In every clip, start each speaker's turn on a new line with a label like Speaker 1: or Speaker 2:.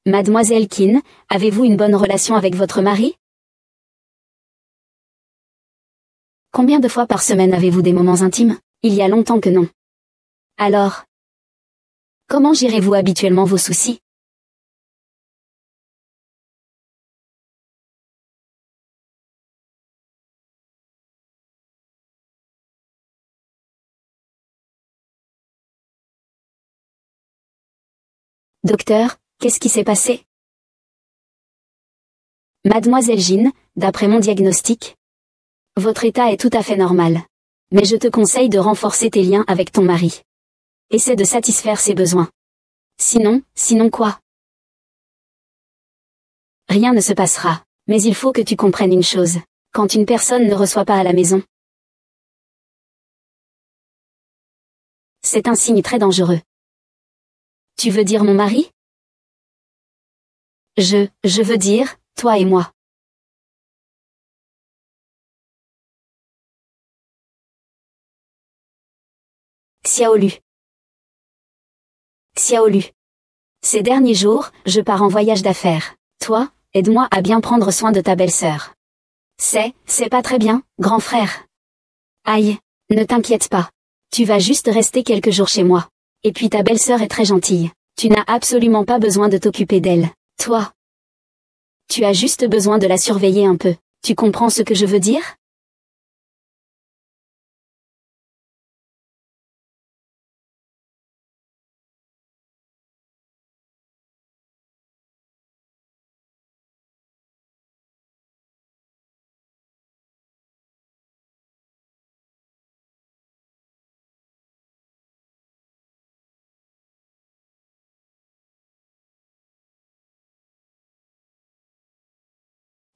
Speaker 1: Mademoiselle Keane, avez-vous une bonne relation avec votre mari? Combien de fois par semaine avez-vous des moments intimes? Il y a longtemps que non. Alors, comment gérez-vous habituellement vos soucis? Docteur, qu'est-ce qui s'est passé? Mademoiselle Jean, d'après mon diagnostic, votre état est tout à fait normal. Mais je te conseille de renforcer tes liens avec ton mari. Essaie de satisfaire ses besoins. Sinon quoi? Rien ne se passera. Mais il faut que tu comprennes une chose. Quand une personne ne reçoit pas à la maison, c'est un signe très dangereux. Tu veux dire mon mari? Je veux dire, toi et moi. Xiaolu. Ces derniers jours, je pars en voyage d'affaires. Toi, aide-moi à bien prendre soin de ta belle-sœur. C'est pas très bien, grand frère. Aïe, ne t'inquiète pas. Tu vas juste rester quelques jours chez moi. Et puis ta belle-sœur est très gentille. Tu n'as absolument pas besoin de t'occuper d'elle. Toi, tu as juste besoin de la surveiller un peu. Tu comprends ce que je veux dire?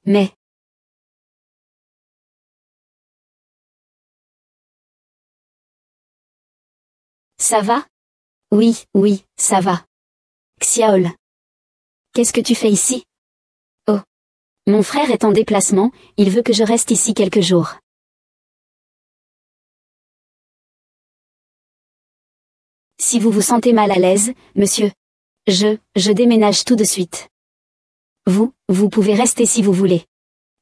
Speaker 1: Mais, ça va? Oui, ça va. Xiaol. Qu'est-ce que tu fais ici? Oh. Mon frère est en déplacement, il veut que je reste ici quelques jours. Si vous vous sentez mal à l'aise, monsieur. Je déménage tout de suite. Vous pouvez rester si vous voulez.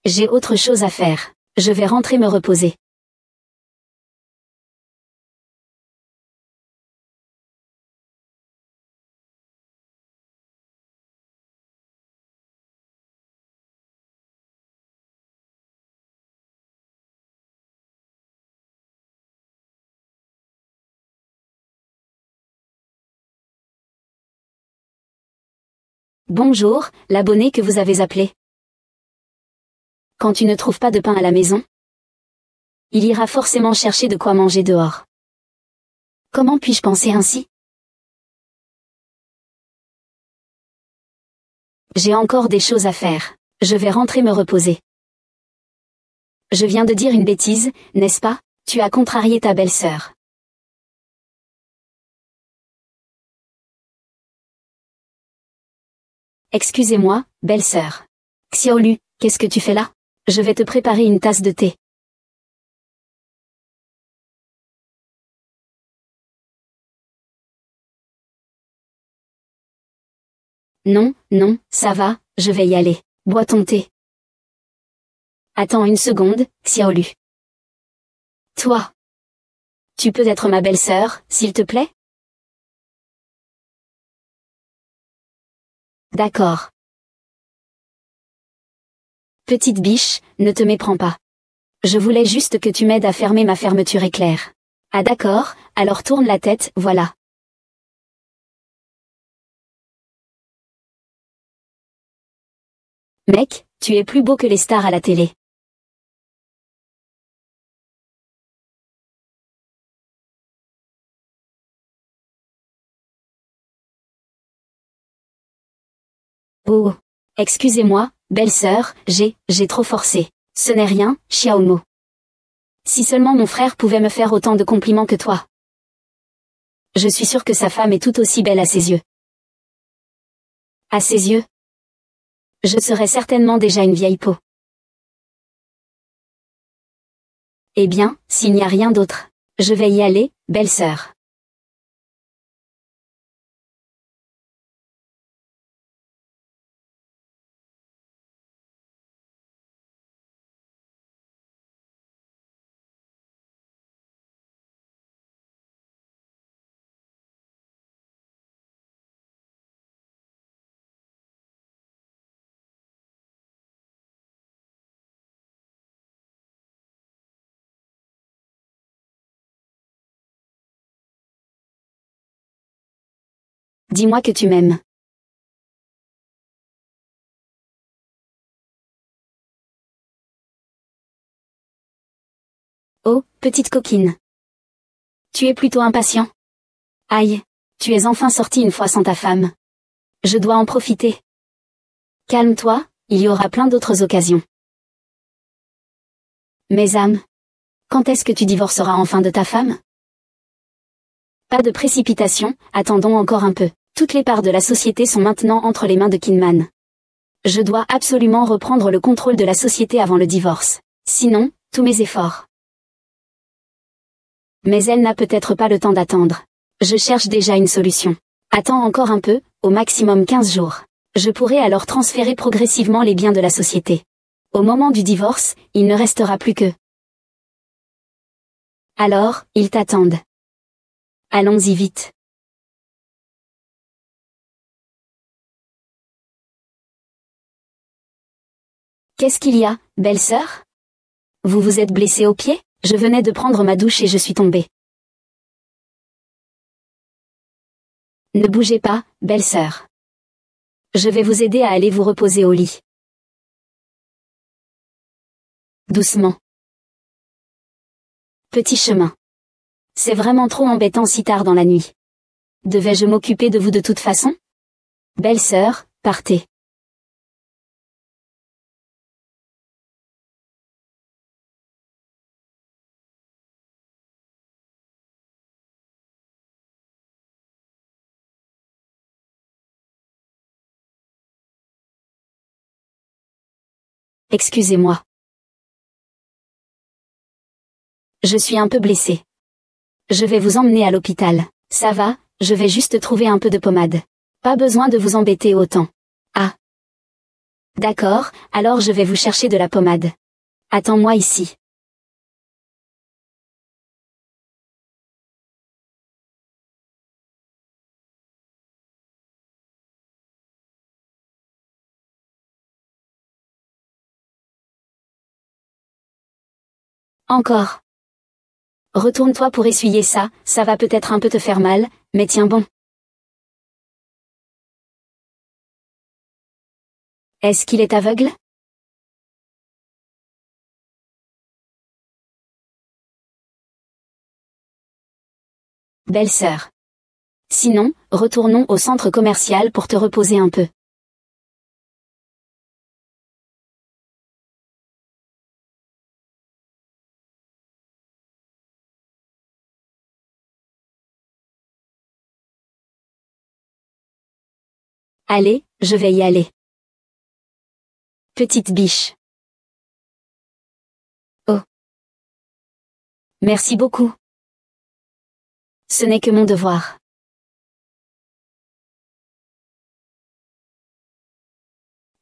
Speaker 1: J'ai autre chose à faire. Je vais rentrer me reposer. Bonjour, l'abonné que vous avez appelé. Quand tu ne trouves pas de pain à la maison, il ira forcément chercher de quoi manger dehors. Comment puis-je penser ainsi? J'ai encore des choses à faire. Je vais rentrer me reposer. Je viens de dire une bêtise, n'est-ce pas? Tu as contrarié ta belle-sœur. Excusez-moi, belle-sœur. Xiaolu, qu'est-ce que tu fais là? Je vais te préparer une tasse de thé. Non, ça va, je vais y aller. Bois ton thé. Attends une seconde, Xiaolu. Toi. Tu peux être ma belle-sœur, s'il te plaît? D'accord. Petite biche, ne te méprends pas. Je voulais juste que tu m'aides à fermer ma fermeture éclair. Ah d'accord, alors tourne la tête, voilà. Mec, tu es plus beau que les stars à la télé. Oh. Excusez-moi, belle-sœur, j'ai trop forcé. Ce n'est rien, Xiaomo. Si seulement mon frère pouvait me faire autant de compliments que toi. Je suis sûre que sa femme est tout aussi belle à ses yeux. À ses yeux? Je serais certainement déjà une vieille peau. Eh bien, s'il n'y a rien d'autre, je vais y aller, belle-sœur. Dis-moi que tu m'aimes. Oh, petite coquine. Tu es plutôt impatient. Aïe, tu es enfin sorti une fois sans ta femme. Je dois en profiter. Calme-toi, il y aura plein d'autres occasions. Mes âmes. Quand est-ce que tu divorceras enfin de ta femme? Pas de précipitation, attendons encore un peu. Toutes les parts de la société sont maintenant entre les mains de Kinman. Je dois absolument reprendre le contrôle de la société avant le divorce. Sinon, tous mes efforts. Mais elle n'a peut-être pas le temps d'attendre. Je cherche déjà une solution. Attends encore un peu, au maximum 15 jours. Je pourrai alors transférer progressivement les biens de la société. Au moment du divorce, il ne restera plus que... Alors, ils t'attendent. Allons-y vite. Qu'est-ce qu'il y a, belle-sœur? Vous vous êtes blessée au pied? Je venais de prendre ma douche et je suis tombée. Ne bougez pas, belle-sœur. Je vais vous aider à aller vous reposer au lit. Doucement. Petit chemin. C'est vraiment trop embêtant si tard dans la nuit. Devais-je m'occuper de vous de toute façon? Belle-sœur, partez. Excusez-moi. Je suis un peu blessée. Je vais vous emmener à l'hôpital. Ça va, je vais juste trouver un peu de pommade. Pas besoin de vous embêter autant. Ah. D'accord, alors je vais vous chercher de la pommade. Attends-moi ici. Encore. Retourne-toi pour essuyer ça, ça va peut-être un peu te faire mal, mais tiens bon. Est-ce qu'il est aveugle? Belle-sœur. Sinon, retournons au centre commercial pour te reposer un peu. Allez, je vais y aller. Petite biche. Oh. Merci beaucoup. Ce n'est que mon devoir.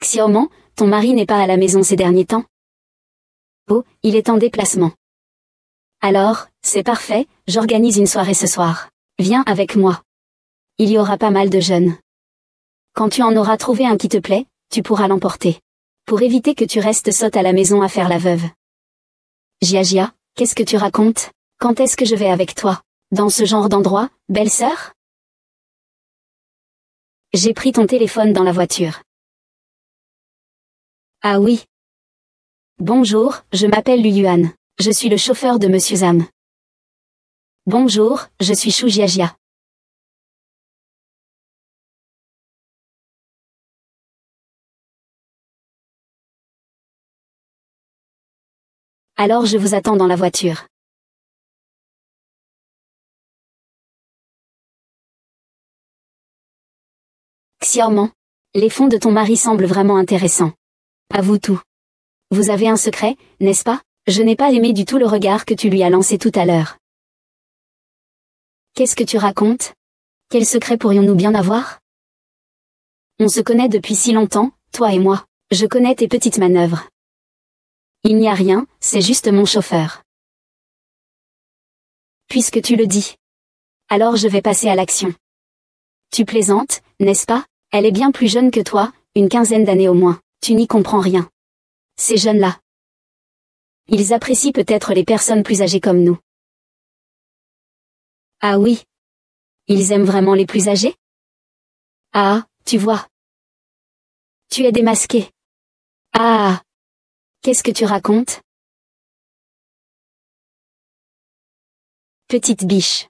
Speaker 1: Xiaoman, ton mari n'est pas à la maison ces derniers temps? Oh, il est en déplacement. Alors, c'est parfait, j'organise une soirée ce soir. Viens avec moi. Il y aura pas mal de jeunes. Quand tu en auras trouvé un qui te plaît, tu pourras l'emporter. Pour éviter que tu restes sotte à la maison à faire la veuve. Jia, qu'est-ce que tu racontes? Quand est-ce que je vais avec toi? Dans ce genre d'endroit, belle-sœur? J'ai pris ton téléphone dans la voiture. Ah oui. Bonjour, je m'appelle Luyuan. Je suis le chauffeur de Monsieur Zam. Bonjour, je suis Shu Jiajia. Alors je vous attends dans la voiture. Xiaoman, les fonds de ton mari semblent vraiment intéressants. Avoue tout. Vous avez un secret, n'est-ce pas? Je n'ai pas aimé du tout le regard que tu lui as lancé tout à l'heure. Qu'est-ce que tu racontes? Quel secret pourrions-nous bien avoir? On se connaît depuis si longtemps, toi et moi. Je connais tes petites manœuvres. Il n'y a rien, c'est juste mon chauffeur. Puisque tu le dis. Alors je vais passer à l'action. Tu plaisantes, n'est-ce pas? Elle est bien plus jeune que toi, une quinzaine d'années au moins. Tu n'y comprends rien. Ces jeunes-là. Ils apprécient peut-être les personnes plus âgées comme nous. Ah oui. Ils aiment vraiment les plus âgés? Ah, tu vois. Tu es démasqué. Ah. Qu'est-ce que tu racontes? Petite biche.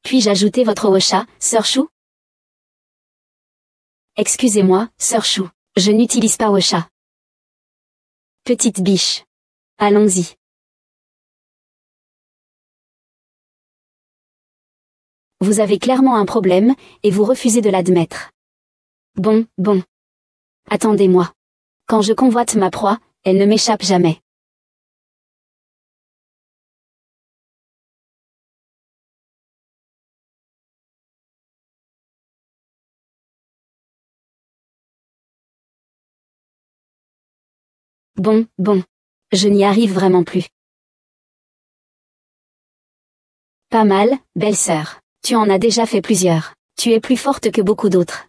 Speaker 1: Puis-je ajouter votre Ocha, Sœur Chou? Excusez-moi, Sœur Chou. Je n'utilise pas Ocha. Petite biche. Allons-y. Vous avez clairement un problème, et vous refusez de l'admettre. Bon. Attendez-moi. Quand je convoite ma proie, elle ne m'échappe jamais. Bon. Je n'y arrive vraiment plus. Pas mal, belle-sœur. Tu en as déjà fait plusieurs. Tu es plus forte que beaucoup d'autres.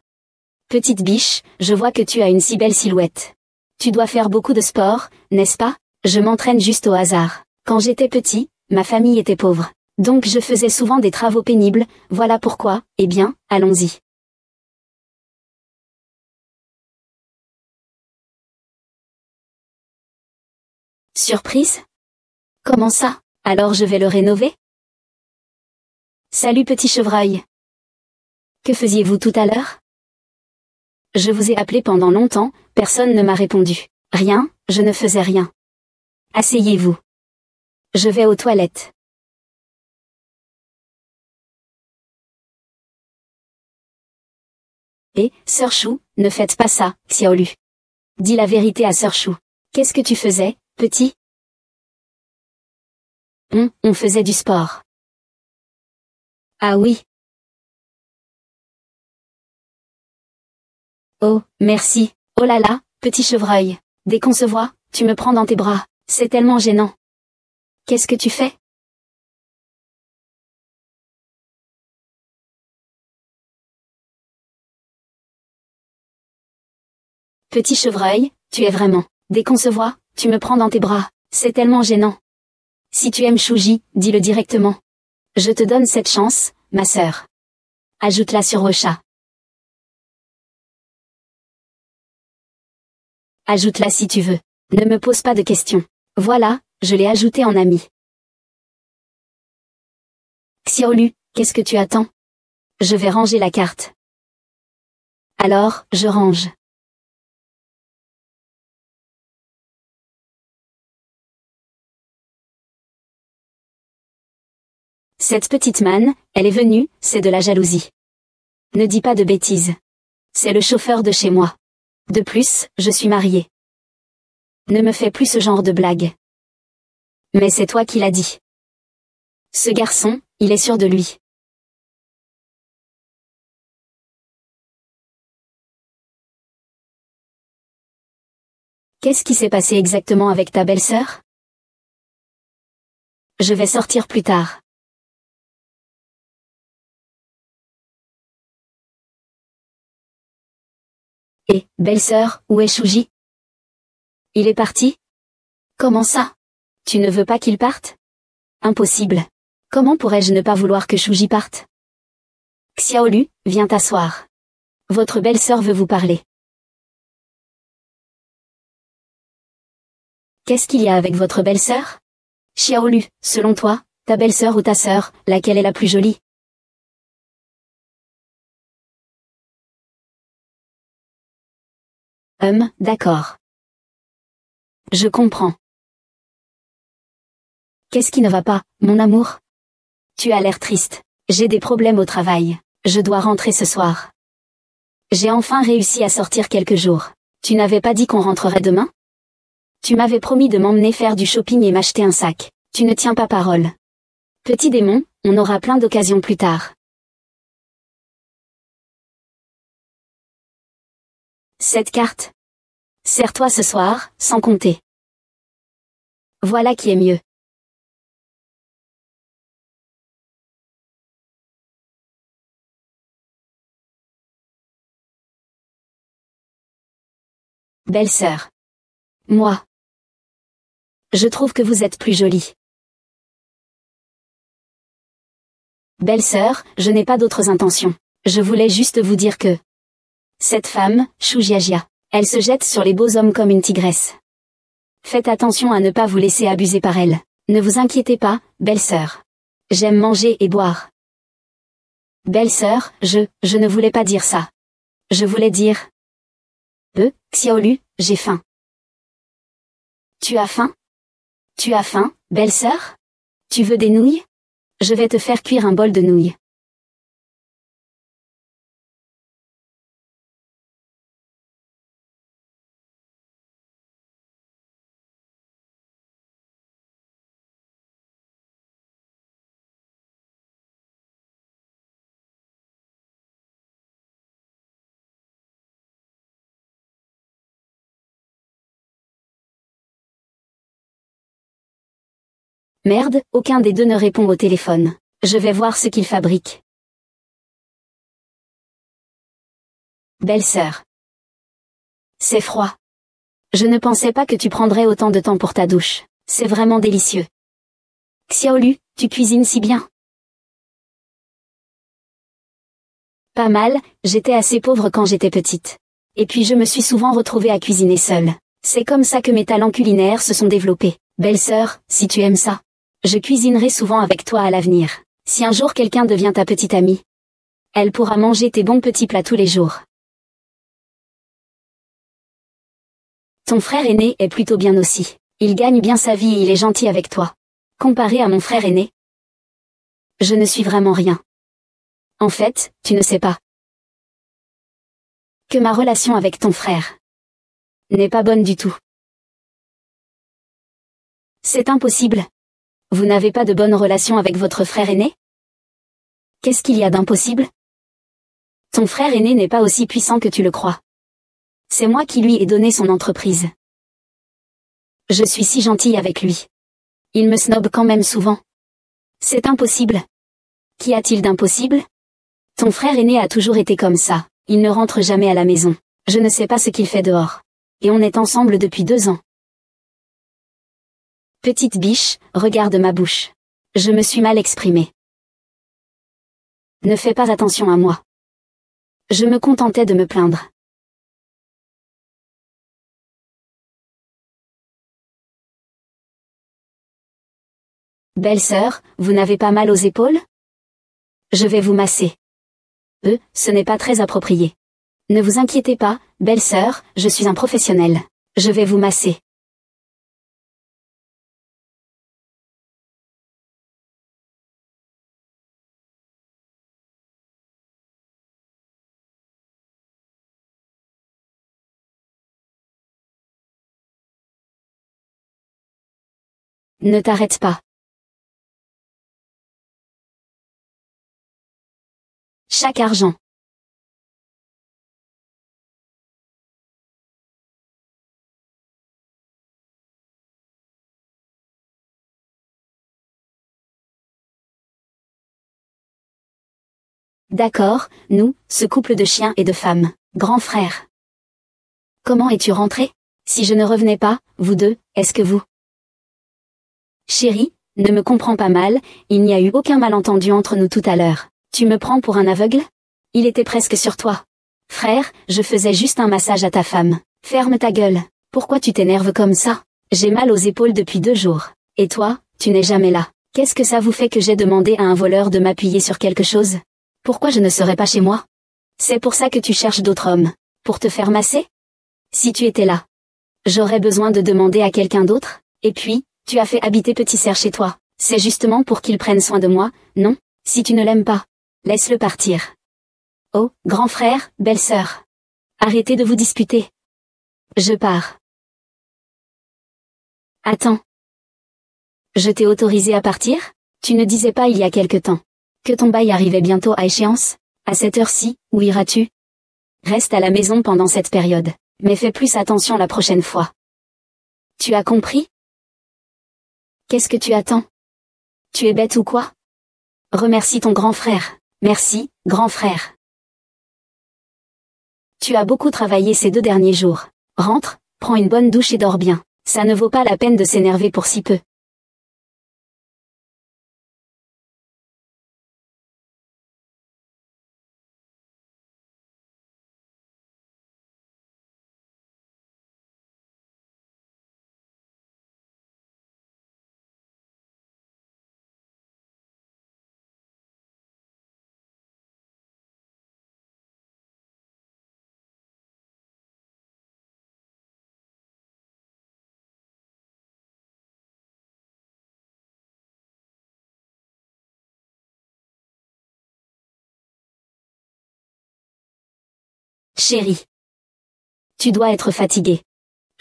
Speaker 1: Petite biche, je vois que tu as une si belle silhouette. Tu dois faire beaucoup de sport, n'est-ce pas? Je m'entraîne juste au hasard. Quand j'étais petit, ma famille était pauvre. Donc je faisais souvent des travaux pénibles, voilà pourquoi, eh bien, allons-y. Surprise? Comment ça? Alors je vais le rénover? Salut petit chevreuil. Que faisiez-vous tout à l'heure? Je vous ai appelé pendant longtemps, personne ne m'a répondu. Rien, je ne faisais rien. Asseyez-vous. Je vais aux toilettes. Sœur Chou, ne faites pas ça, Xiaolu. Dis la vérité à Sœur Chou. Qu'est-ce que tu faisais, petit? On faisait du sport. Ah oui. Oh, merci. Oh là là, petit chevreuil. Dès qu'on se voit, tu me prends dans tes bras. C'est tellement gênant. Qu'est-ce que tu fais? Petit chevreuil, tu es vraiment. Dès qu'on se voit, tu me prends dans tes bras. C'est tellement gênant. Si tu aimes Chouji, dis-le directement. Je te donne cette chance, ma sœur. Ajoute-la sur Ocha. Ajoute-la si tu veux. Ne me pose pas de questions. Voilà, je l'ai ajoutée en ami. Xiaolu, qu'est-ce que tu attends? Je vais ranger la carte. Alors, je range. Cette petite manne, elle est venue, c'est de la jalousie. Ne dis pas de bêtises. C'est le chauffeur de chez moi. De plus, je suis mariée. Ne me fais plus ce genre de blague. Mais c'est toi qui l'as dit. Ce garçon, il est sûr de lui. Qu'est-ce qui s'est passé exactement avec ta belle-sœur? Je vais sortir plus tard. Belle-sœur, où est Chouji? Il est parti? Comment ça? Tu ne veux pas qu'il parte? Impossible. Comment pourrais-je ne pas vouloir que Chouji parte? Xiaolu, viens t'asseoir. Votre belle-sœur veut vous parler. Qu'est-ce qu'il y a avec votre belle-sœur? Xiaolu, selon toi, ta belle-sœur ou ta sœur, laquelle est la plus jolie? D'accord. Je comprends. Qu'est-ce qui ne va pas, mon amour? Tu as l'air triste. J'ai des problèmes au travail. Je dois rentrer ce soir. J'ai enfin réussi à sortir quelques jours. Tu n'avais pas dit qu'on rentrerait demain? Tu m'avais promis de m'emmener faire du shopping et m'acheter un sac. Tu ne tiens pas parole. Petit démon, on aura plein d'occasions plus tard. Cette carte. Sers-toi ce soir, sans compter. Voilà qui est mieux. Belle-sœur. Moi. Je trouve que vous êtes plus jolie. Belle-sœur, je n'ai pas d'autres intentions. Je voulais juste vous dire que... Cette femme, Shujiajia, elle se jette sur les beaux hommes comme une tigresse. Faites attention à ne pas vous laisser abuser par elle. Ne vous inquiétez pas, belle-sœur. J'aime manger et boire. Belle-sœur, je ne voulais pas dire ça. Je voulais dire... Xiaolu, j'ai faim. Tu as faim? Tu as faim, belle-sœur? Tu veux des nouilles? Je vais te faire cuire un bol de nouilles. Merde, aucun des deux ne répond au téléphone. Je vais voir ce qu'il fabrique. Belle-sœur. C'est froid. Je ne pensais pas que tu prendrais autant de temps pour ta douche. C'est vraiment délicieux. Xiaolu, tu cuisines si bien. Pas mal, j'étais assez pauvre quand j'étais petite. Et puis je me suis souvent retrouvée à cuisiner seule. C'est comme ça que mes talents culinaires se sont développés. Belle-sœur, si tu aimes ça, je cuisinerai souvent avec toi à l'avenir. Si un jour quelqu'un devient ta petite amie, elle pourra manger tes bons petits plats tous les jours. Ton frère aîné est plutôt bien aussi. Il gagne bien sa vie et il est gentil avec toi. Comparé à mon frère aîné, je ne suis vraiment rien. En fait, tu ne sais pas que ma relation avec ton frère n'est pas bonne du tout. C'est impossible. Vous n'avez pas de bonne relation avec votre frère aîné? Qu'est-ce qu'il y a d'impossible? Ton frère aîné n'est pas aussi puissant que tu le crois. C'est moi qui lui ai donné son entreprise. Je suis si gentille avec lui. Il me snobe quand même souvent. C'est impossible. Qu'y a-t-il d'impossible? Ton frère aîné a toujours été comme ça. Il ne rentre jamais à la maison. Je ne sais pas ce qu'il fait dehors. Et on est ensemble depuis 2 ans. Petite biche, regarde ma bouche. Je me suis mal exprimée. Ne fais pas attention à moi. Je me contentais de me plaindre. Belle-sœur, vous n'avez pas mal aux épaules? Je vais vous masser. Ce n'est pas très approprié. Ne vous inquiétez pas, belle-sœur, je suis un professionnel. Je vais vous masser. Ne t'arrête pas. Chaque argent. D'accord, nous, ce couple de chiens et de femmes, grand frère. Comment es-tu rentré? Si je ne revenais pas, vous deux, est-ce que vous... Chérie, ne me comprends pas mal, il n'y a eu aucun malentendu entre nous tout à l'heure. Tu me prends pour un aveugle? Il était presque sur toi. Frère, je faisais juste un massage à ta femme. Ferme ta gueule. Pourquoi tu t'énerves comme ça? J'ai mal aux épaules depuis 2 jours. Et toi, tu n'es jamais là. Qu'est-ce que ça vous fait que j'ai demandé à un voleur de m'appuyer sur quelque chose? Pourquoi je ne serais pas chez moi? C'est pour ça que tu cherches d'autres hommes. Pour te faire masser? Si tu étais là, j'aurais besoin de demander à quelqu'un d'autre? Et puis, tu as fait habiter Petit Cerf chez toi. C'est justement pour qu'il prenne soin de moi, non? Si tu ne l'aimes pas, laisse-le partir. Oh, grand frère, belle-sœur. Arrêtez de vous disputer. Je pars. Attends. Je t'ai autorisé à partir? Tu ne disais pas il y a quelque temps que ton bail arrivait bientôt à échéance? À cette heure-ci, où iras-tu? Reste à la maison pendant cette période, mais fais plus attention la prochaine fois. Tu as compris? Qu'est-ce que tu attends? Tu es bête ou quoi? Remercie ton grand frère. Merci, grand frère. Tu as beaucoup travaillé ces 2 derniers jours. Rentre, prends une bonne douche et dors bien. Ça ne vaut pas la peine de s'énerver pour si peu. Chérie. Tu dois être fatiguée.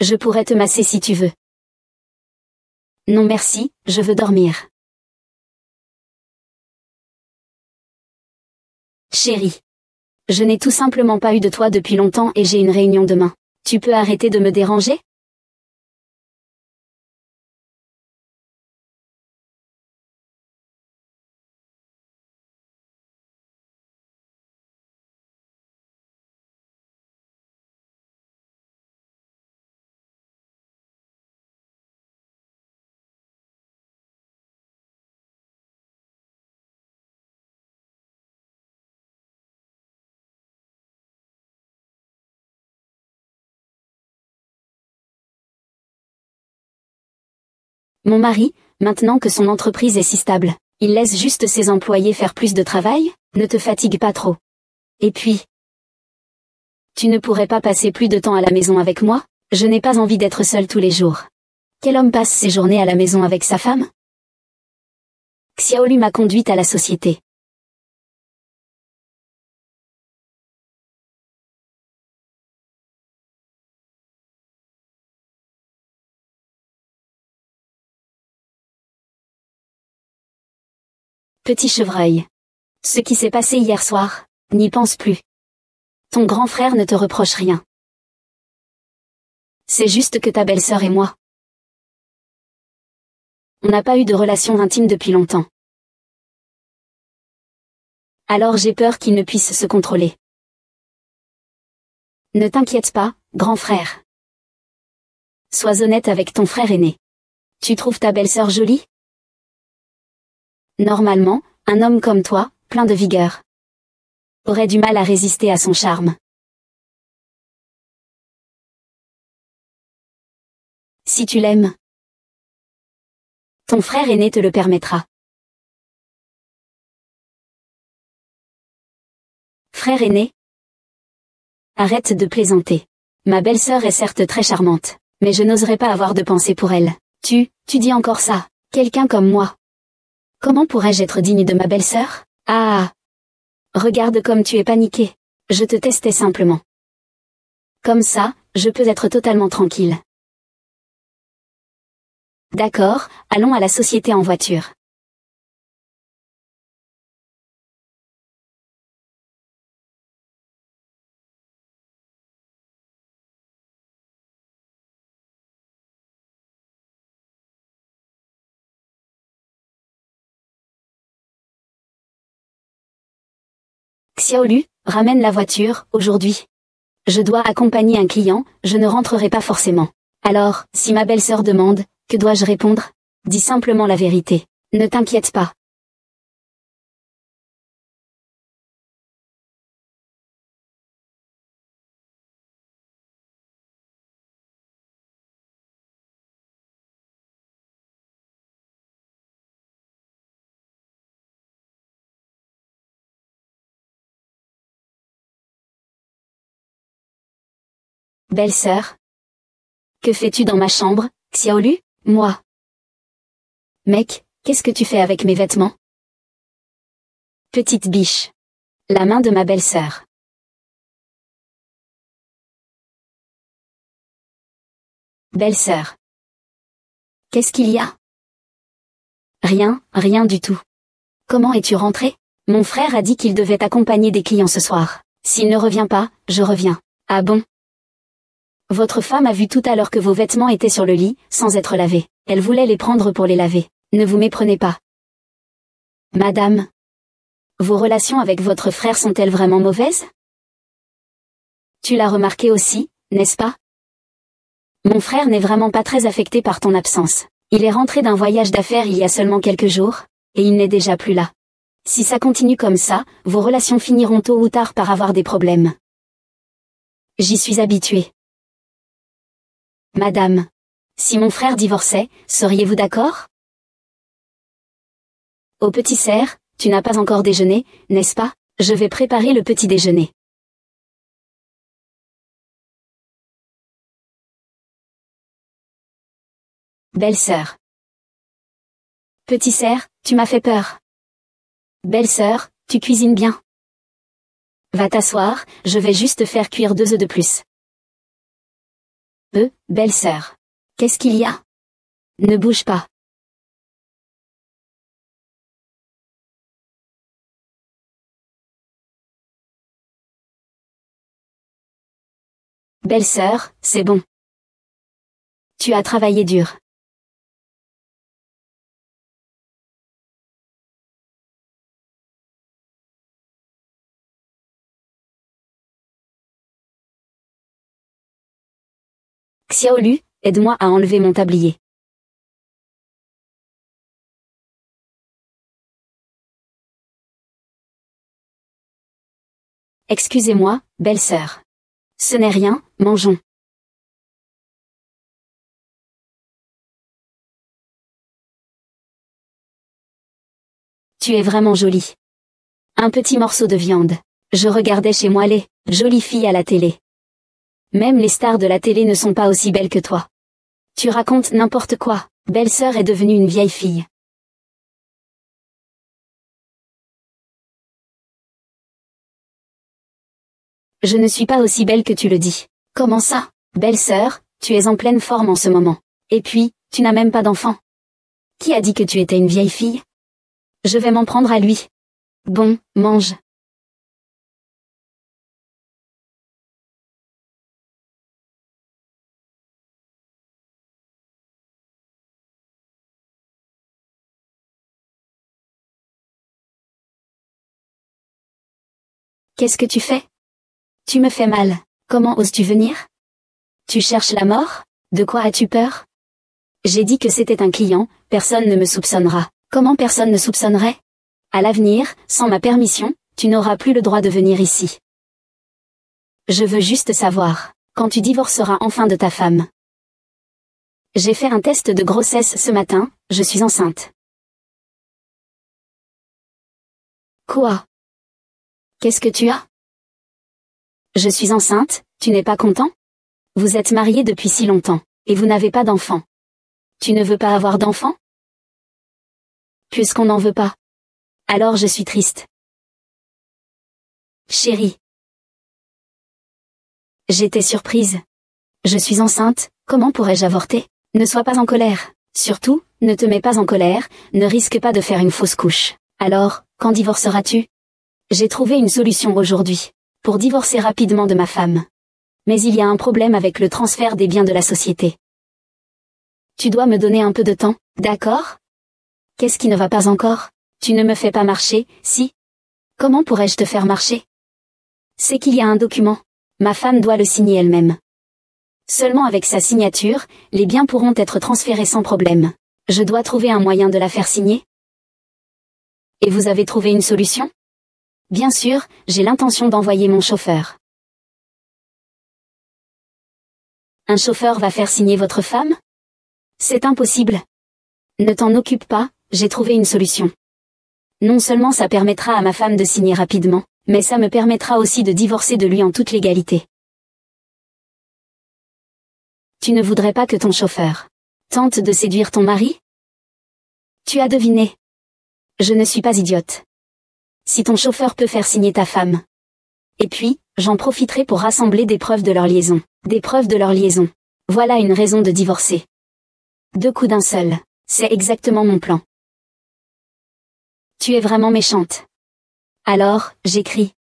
Speaker 1: Je pourrais te masser si tu veux. Non merci, je veux dormir. Chérie. Je n'ai tout simplement pas eu de toi depuis longtemps et j'ai une réunion demain. Tu peux arrêter de me déranger? Mon mari, maintenant que son entreprise est si stable, il laisse juste ses employés faire plus de travail? Ne te fatigue pas trop. Et puis, tu ne pourrais pas passer plus de temps à la maison avec moi? Je n'ai pas envie d'être seule tous les jours. Quel homme passe ses journées à la maison avec sa femme? Xiaolu m'a conduite à la société. Petit chevreuil. Ce qui s'est passé hier soir, n'y pense plus. Ton grand frère ne te reproche rien. C'est juste que ta belle-sœur et moi, on n'a pas eu de relation intime depuis longtemps. Alors j'ai peur qu'il ne puisse se contrôler. Ne t'inquiète pas, grand frère. Sois honnête avec ton frère aîné. Tu trouves ta belle-sœur jolie? Normalement, un homme comme toi, plein de vigueur, aurait du mal à résister à son charme. Si tu l'aimes, ton frère aîné te le permettra. Frère aîné? Arrête de plaisanter. Ma belle-sœur est certes très charmante, mais je n'oserais pas avoir de pensée pour elle. Tu dis encore ça, quelqu'un comme moi. Comment pourrais-je être digne de ma belle-sœur? Ah! Regarde comme tu es paniqué. Je te testais simplement. Comme ça, je peux être totalement tranquille. D'accord, allons à la société en voiture. Xiaolu, ramène la voiture, aujourd'hui. Je dois accompagner un client, je ne rentrerai pas forcément. Alors, si ma belle-sœur demande, que dois-je répondre? Dis simplement la vérité. Ne t'inquiète pas. Belle-sœur. Que fais-tu dans ma chambre, Xiaolu? Moi. Mec, qu'est-ce que tu fais avec mes vêtements? Petite biche. La main de ma belle-sœur. Belle-sœur. Qu'est-ce qu'il y a? Rien, rien du tout. Comment es-tu rentrée? Mon frère a dit qu'il devait accompagner des clients ce soir. S'il ne revient pas, je reviens. Ah bon? Votre femme a vu tout à l'heure que vos vêtements étaient sur le lit, sans être lavés. Elle voulait les prendre pour les laver. Ne vous méprenez pas. Madame. Vos relations avec votre frère sont-elles vraiment mauvaises? Tu l'as remarqué aussi, n'est-ce pas? Mon frère n'est vraiment pas très affecté par ton absence. Il est rentré d'un voyage d'affaires il y a seulement quelques jours, et il n'est déjà plus là. Si ça continue comme ça, vos relations finiront tôt ou tard par avoir des problèmes. J'y suis habituée. Madame. Si mon frère divorçait, seriez-vous d'accord? Au petit cerf, tu n'as pas encore déjeuné, n'est-ce pas? Je vais préparer le petit déjeuner. Belle-sœur. Petit cerf, tu m'as fait peur. Belle-sœur, tu cuisines bien. Va t'asseoir, je vais juste faire cuire 2 œufs de plus. Belle-sœur. Qu'est-ce qu'il y a? Ne bouge pas. Belle-sœur, c'est bon. Tu as travaillé dur. Xiaolu, aide-moi à enlever mon tablier. Excusez-moi, belle-sœur. Ce n'est rien, mangeons. Tu es vraiment jolie. Un petit morceau de viande. Je regardais chez moi les jolies filles à la télé. Même les stars de la télé ne sont pas aussi belles que toi. Tu racontes n'importe quoi. Belle-sœur est devenue une vieille fille. Je ne suis pas aussi belle que tu le dis. Comment ça? Belle-sœur, tu es en pleine forme en ce moment. Et puis, tu n'as même pas d'enfant. Qui a dit que tu étais une vieille fille? Je vais m'en prendre à lui. Bon, mange. Qu'est-ce que tu fais? Tu me fais mal. Comment oses-tu venir? Tu cherches la mort? De quoi as-tu peur? J'ai dit que c'était un client, personne ne me soupçonnera. Comment personne ne soupçonnerait? À l'avenir, sans ma permission, tu n'auras plus le droit de venir ici. Je veux juste savoir, quand tu divorceras enfin de ta femme. J'ai fait un test de grossesse ce matin, je suis enceinte. Quoi? Qu'est-ce que tu as? Je suis enceinte, tu n'es pas content? Vous êtes mariés depuis si longtemps, et vous n'avez pas d'enfant. Tu ne veux pas avoir d'enfant? Puisqu'on n'en veut pas. Alors je suis triste. Chérie. J'étais surprise. Je suis enceinte, comment pourrais-je avorter? Ne sois pas en colère. Surtout, ne te mets pas en colère, ne risque pas de faire une fausse couche. Alors, quand divorceras-tu? J'ai trouvé une solution aujourd'hui. Pour divorcer rapidement de ma femme. Mais il y a un problème avec le transfert des biens de la société. Tu dois me donner un peu de temps, d'accord? Qu'est-ce qui ne va pas encore? Tu ne me fais pas marcher, si? Comment pourrais-je te faire marcher? C'est qu'il y a un document. Ma femme doit le signer elle-même. Seulement avec sa signature, les biens pourront être transférés sans problème. Je dois trouver un moyen de la faire signer. Et vous avez trouvé une solution? Bien sûr, j'ai l'intention d'envoyer mon chauffeur. Un chauffeur va faire signer votre femme? C'est impossible. Ne t'en occupe pas, j'ai trouvé une solution. Non seulement ça permettra à ma femme de signer rapidement, mais ça me permettra aussi de divorcer de lui en toute légalité. Tu ne voudrais pas que ton chauffeur tente de séduire ton mari? Tu as deviné. Je ne suis pas idiote. Si ton chauffeur peut faire signer ta femme. Et puis, j'en profiterai pour rassembler des preuves de leur liaison. Des preuves de leur liaison. Voilà une raison de divorcer. 2 coups d'un seul. C'est exactement mon plan. Tu es vraiment méchante. Alors, j'écris.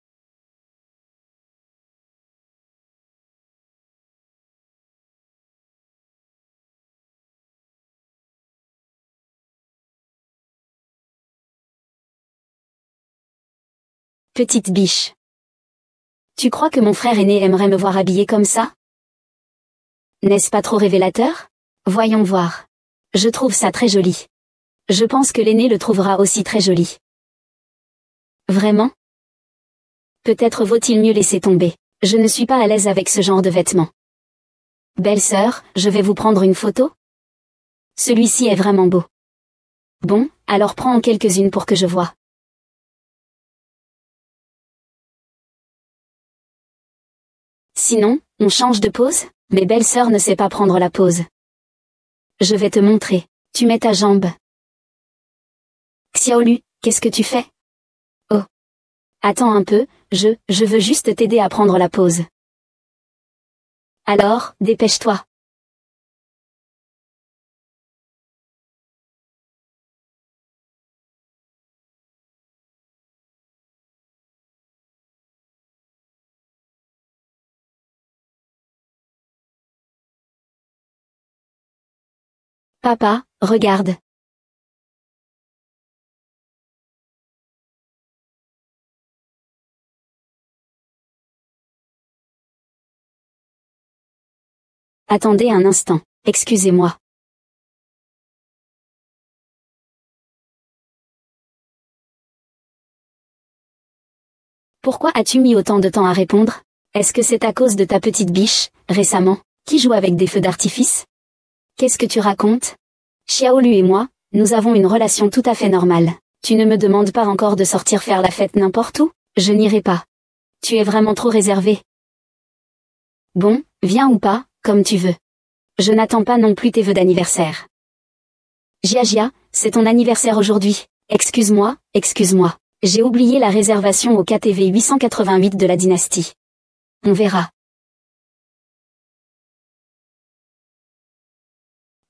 Speaker 1: Petite biche. Tu crois que mon frère aîné aimerait me voir habillée comme ça? N'est-ce pas trop révélateur? Voyons voir. Je trouve ça très joli. Je pense que l'aîné le trouvera aussi très joli. Vraiment? Peut-être vaut-il mieux laisser tomber. Je ne suis pas à l'aise avec ce genre de vêtements. Belle-sœur, je vais vous prendre une photo? Celui-ci est vraiment beau. Bon, alors prends en quelques-unes pour que je voie. Sinon, on change de pose? Mais belle-sœur ne sait pas prendre la pose. Je vais te montrer. Tu mets ta jambe. Xiaolu, qu'est-ce que tu fais? Oh. Attends un peu, je veux juste t'aider à prendre la pause. Alors, dépêche-toi. Papa, regarde. Attendez un instant, excusez-moi. Pourquoi as-tu mis autant de temps à répondre? Est-ce que c'est à cause de ta petite biche, récemment, qui joue avec des feux d'artifice? Qu'est-ce que tu racontes? Xiaolu et moi, nous avons une relation tout à fait normale. Tu ne me demandes pas encore de sortir faire la fête n'importe où? Je n'irai pas. Tu es vraiment trop réservé. Bon, viens ou pas, comme tu veux. Je n'attends pas non plus tes vœux d'anniversaire. Jia, c'est ton anniversaire aujourd'hui. Excuse-moi. J'ai oublié la réservation au KTV 888 de la dynastie. On verra.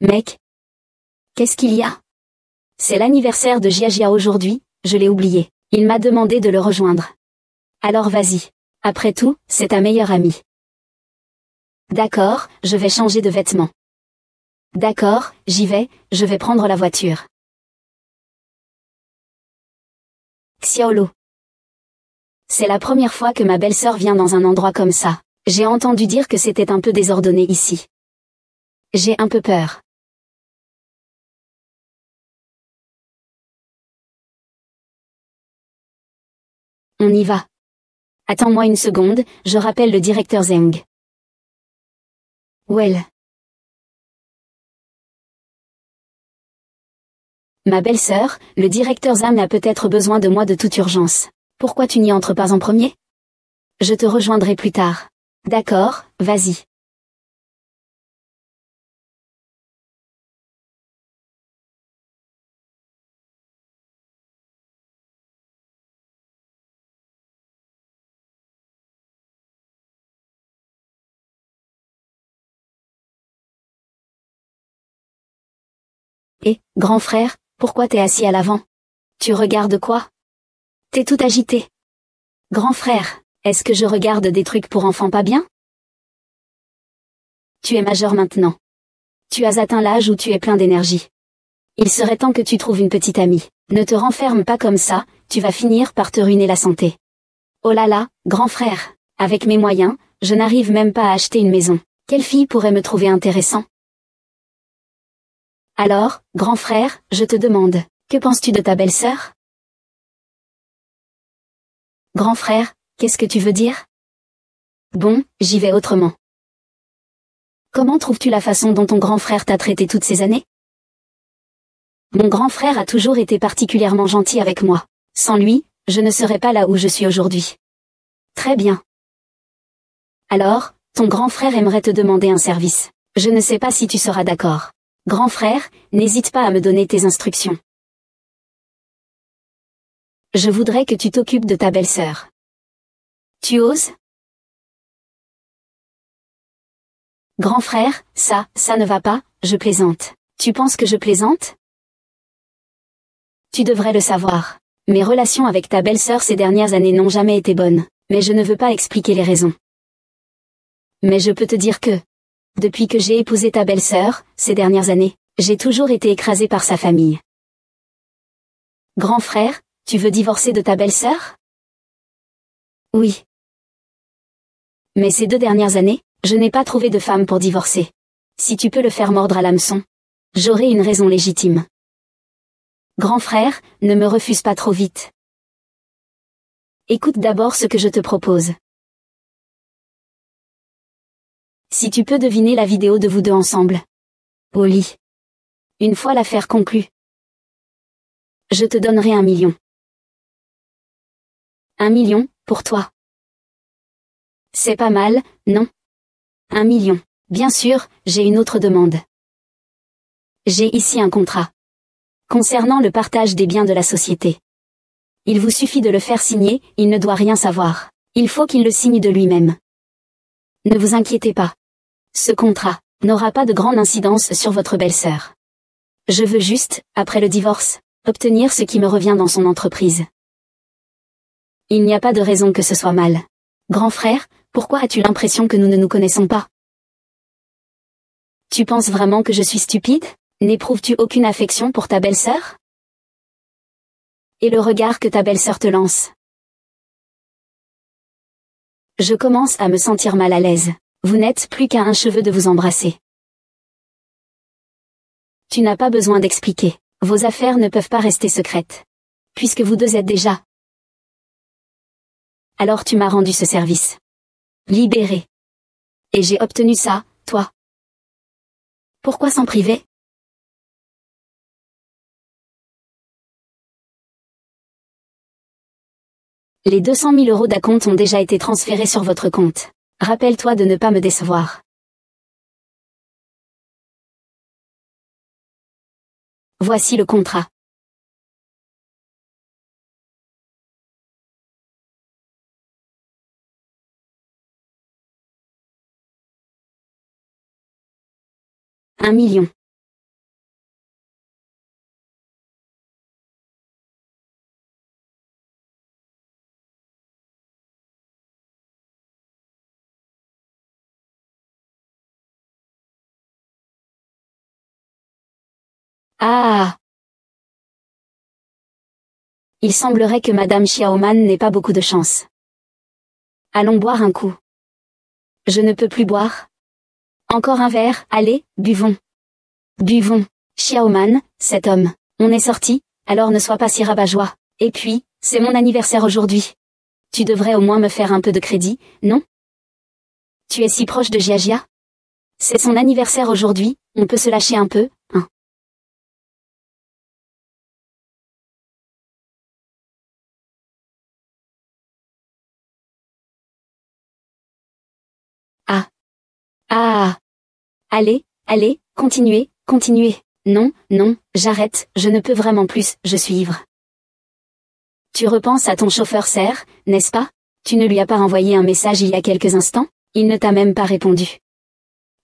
Speaker 1: Mec. Qu'est-ce qu'il y a? C'est l'anniversaire de Jia aujourd'hui, je l'ai oublié. Il m'a demandé de le rejoindre. Alors vas-y. Après tout, c'est ta meilleure amie. D'accord, je vais changer de vêtements. D'accord, j'y vais, je vais prendre la voiture. Xiaolu. C'est la première fois que ma belle-sœur vient dans un endroit comme ça. J'ai entendu dire que c'était un peu désordonné ici. J'ai un peu peur. On y va. Attends-moi une seconde, je rappelle le directeur Zeng. Well. Ma belle-sœur, le directeur Zam a peut-être besoin de moi de toute urgence. Pourquoi tu n'y entres pas en premier? Je te rejoindrai plus tard. D'accord, vas-y. Grand frère, pourquoi t'es assis à l'avant? Tu regardes quoi? T'es tout agité. Grand frère, est-ce que je regarde des trucs pour enfants pas bien? Tu es majeur maintenant. Tu as atteint l'âge où tu es plein d'énergie. Il serait temps que tu trouves une petite amie. Ne te renferme pas comme ça, tu vas finir par te ruiner la santé. Oh là là, grand frère, avec mes moyens, je n'arrive même pas à acheter une maison. Quelle fille pourrait me trouver intéressant? Alors, grand frère, je te demande, que penses-tu de ta belle-sœur? Grand frère, qu'est-ce que tu veux dire? Bon, j'y vais autrement. Comment trouves-tu la façon dont ton grand frère t'a traité toutes ces années? Mon grand frère a toujours été particulièrement gentil avec moi. Sans lui, je ne serais pas là où je suis aujourd'hui. Très bien. Alors, ton grand frère aimerait te demander un service. Je ne sais pas si tu seras d'accord. Grand frère, n'hésite pas à me donner tes instructions. Je voudrais que tu t'occupes de ta belle-sœur. Tu oses? Grand frère, ça ne va pas, je plaisante. Tu penses que je plaisante? Tu devrais le savoir. Mes relations avec ta belle-sœur ces dernières années n'ont jamais été bonnes, mais je ne veux pas expliquer les raisons. Mais je peux te dire que, depuis que j'ai épousé ta belle-sœur, ces dernières années, j'ai toujours été écrasée par sa famille. Grand frère, tu veux divorcer de ta belle-sœur? Oui. Mais ces 2 dernières années, je n'ai pas trouvé de femme pour divorcer. Si tu peux le faire mordre à l'hameçon, j'aurai une raison légitime. Grand frère, ne me refuse pas trop vite. Écoute d'abord ce que je te propose. Si tu peux deviner la vidéo de vous deux ensemble. Au lit. Une fois l'affaire conclue, je te donnerai 1 million. 1 million, pour toi. C'est pas mal, non? 1 million. Bien sûr, j'ai une autre demande. J'ai ici un contrat. Concernant le partage des biens de la société. Il vous suffit de le faire signer, il ne doit rien savoir. Il faut qu'il le signe de lui-même. Ne vous inquiétez pas. Ce contrat n'aura pas de grande incidence sur votre belle-sœur. Je veux juste, après le divorce, obtenir ce qui me revient dans son entreprise. Il n'y a pas de raison que ce soit mal. Grand frère, pourquoi as-tu l'impression que nous ne nous connaissons pas? Tu penses vraiment que je suis stupide? N'éprouves-tu aucune affection pour ta belle-sœur? Et le regard que ta belle-sœur te lance? Je commence à me sentir mal à l'aise. Vous n'êtes plus qu'à un cheveu de vous embrasser. Tu n'as pas besoin d'expliquer. Vos affaires ne peuvent pas rester secrètes. Puisque vous deux êtes déjà. Alors tu m'as rendu ce service. Libéré. Et j'ai obtenu ça, toi. Pourquoi s'en priver? Les 200 000 euros d'acompte ont déjà été transférés sur votre compte. Rappelle-toi de ne pas me décevoir. Voici le contrat. Un million. Ah! Il semblerait que Madame Xiaoman n'ait pas beaucoup de chance. Allons boire un coup. Je ne peux plus boire. Encore un verre, allez, buvons. Buvons. Xiaoman, cet homme. On est sorti, alors ne sois pas si rabat-joie. Et puis, c'est mon anniversaire aujourd'hui. Tu devrais au moins me faire un peu de crédit, non? Tu es si proche de Jiajia? C'est son anniversaire aujourd'hui, on peut se lâcher un peu, hein? Ah. Ah. Allez, allez, continuez, continuez. Non, non, j'arrête, je ne peux vraiment plus, je suis ivre. Tu repenses à ton chauffeur serre, n'est-ce pas? Tu ne lui as pas envoyé un message il y a quelques instants? Il ne t'a même pas répondu.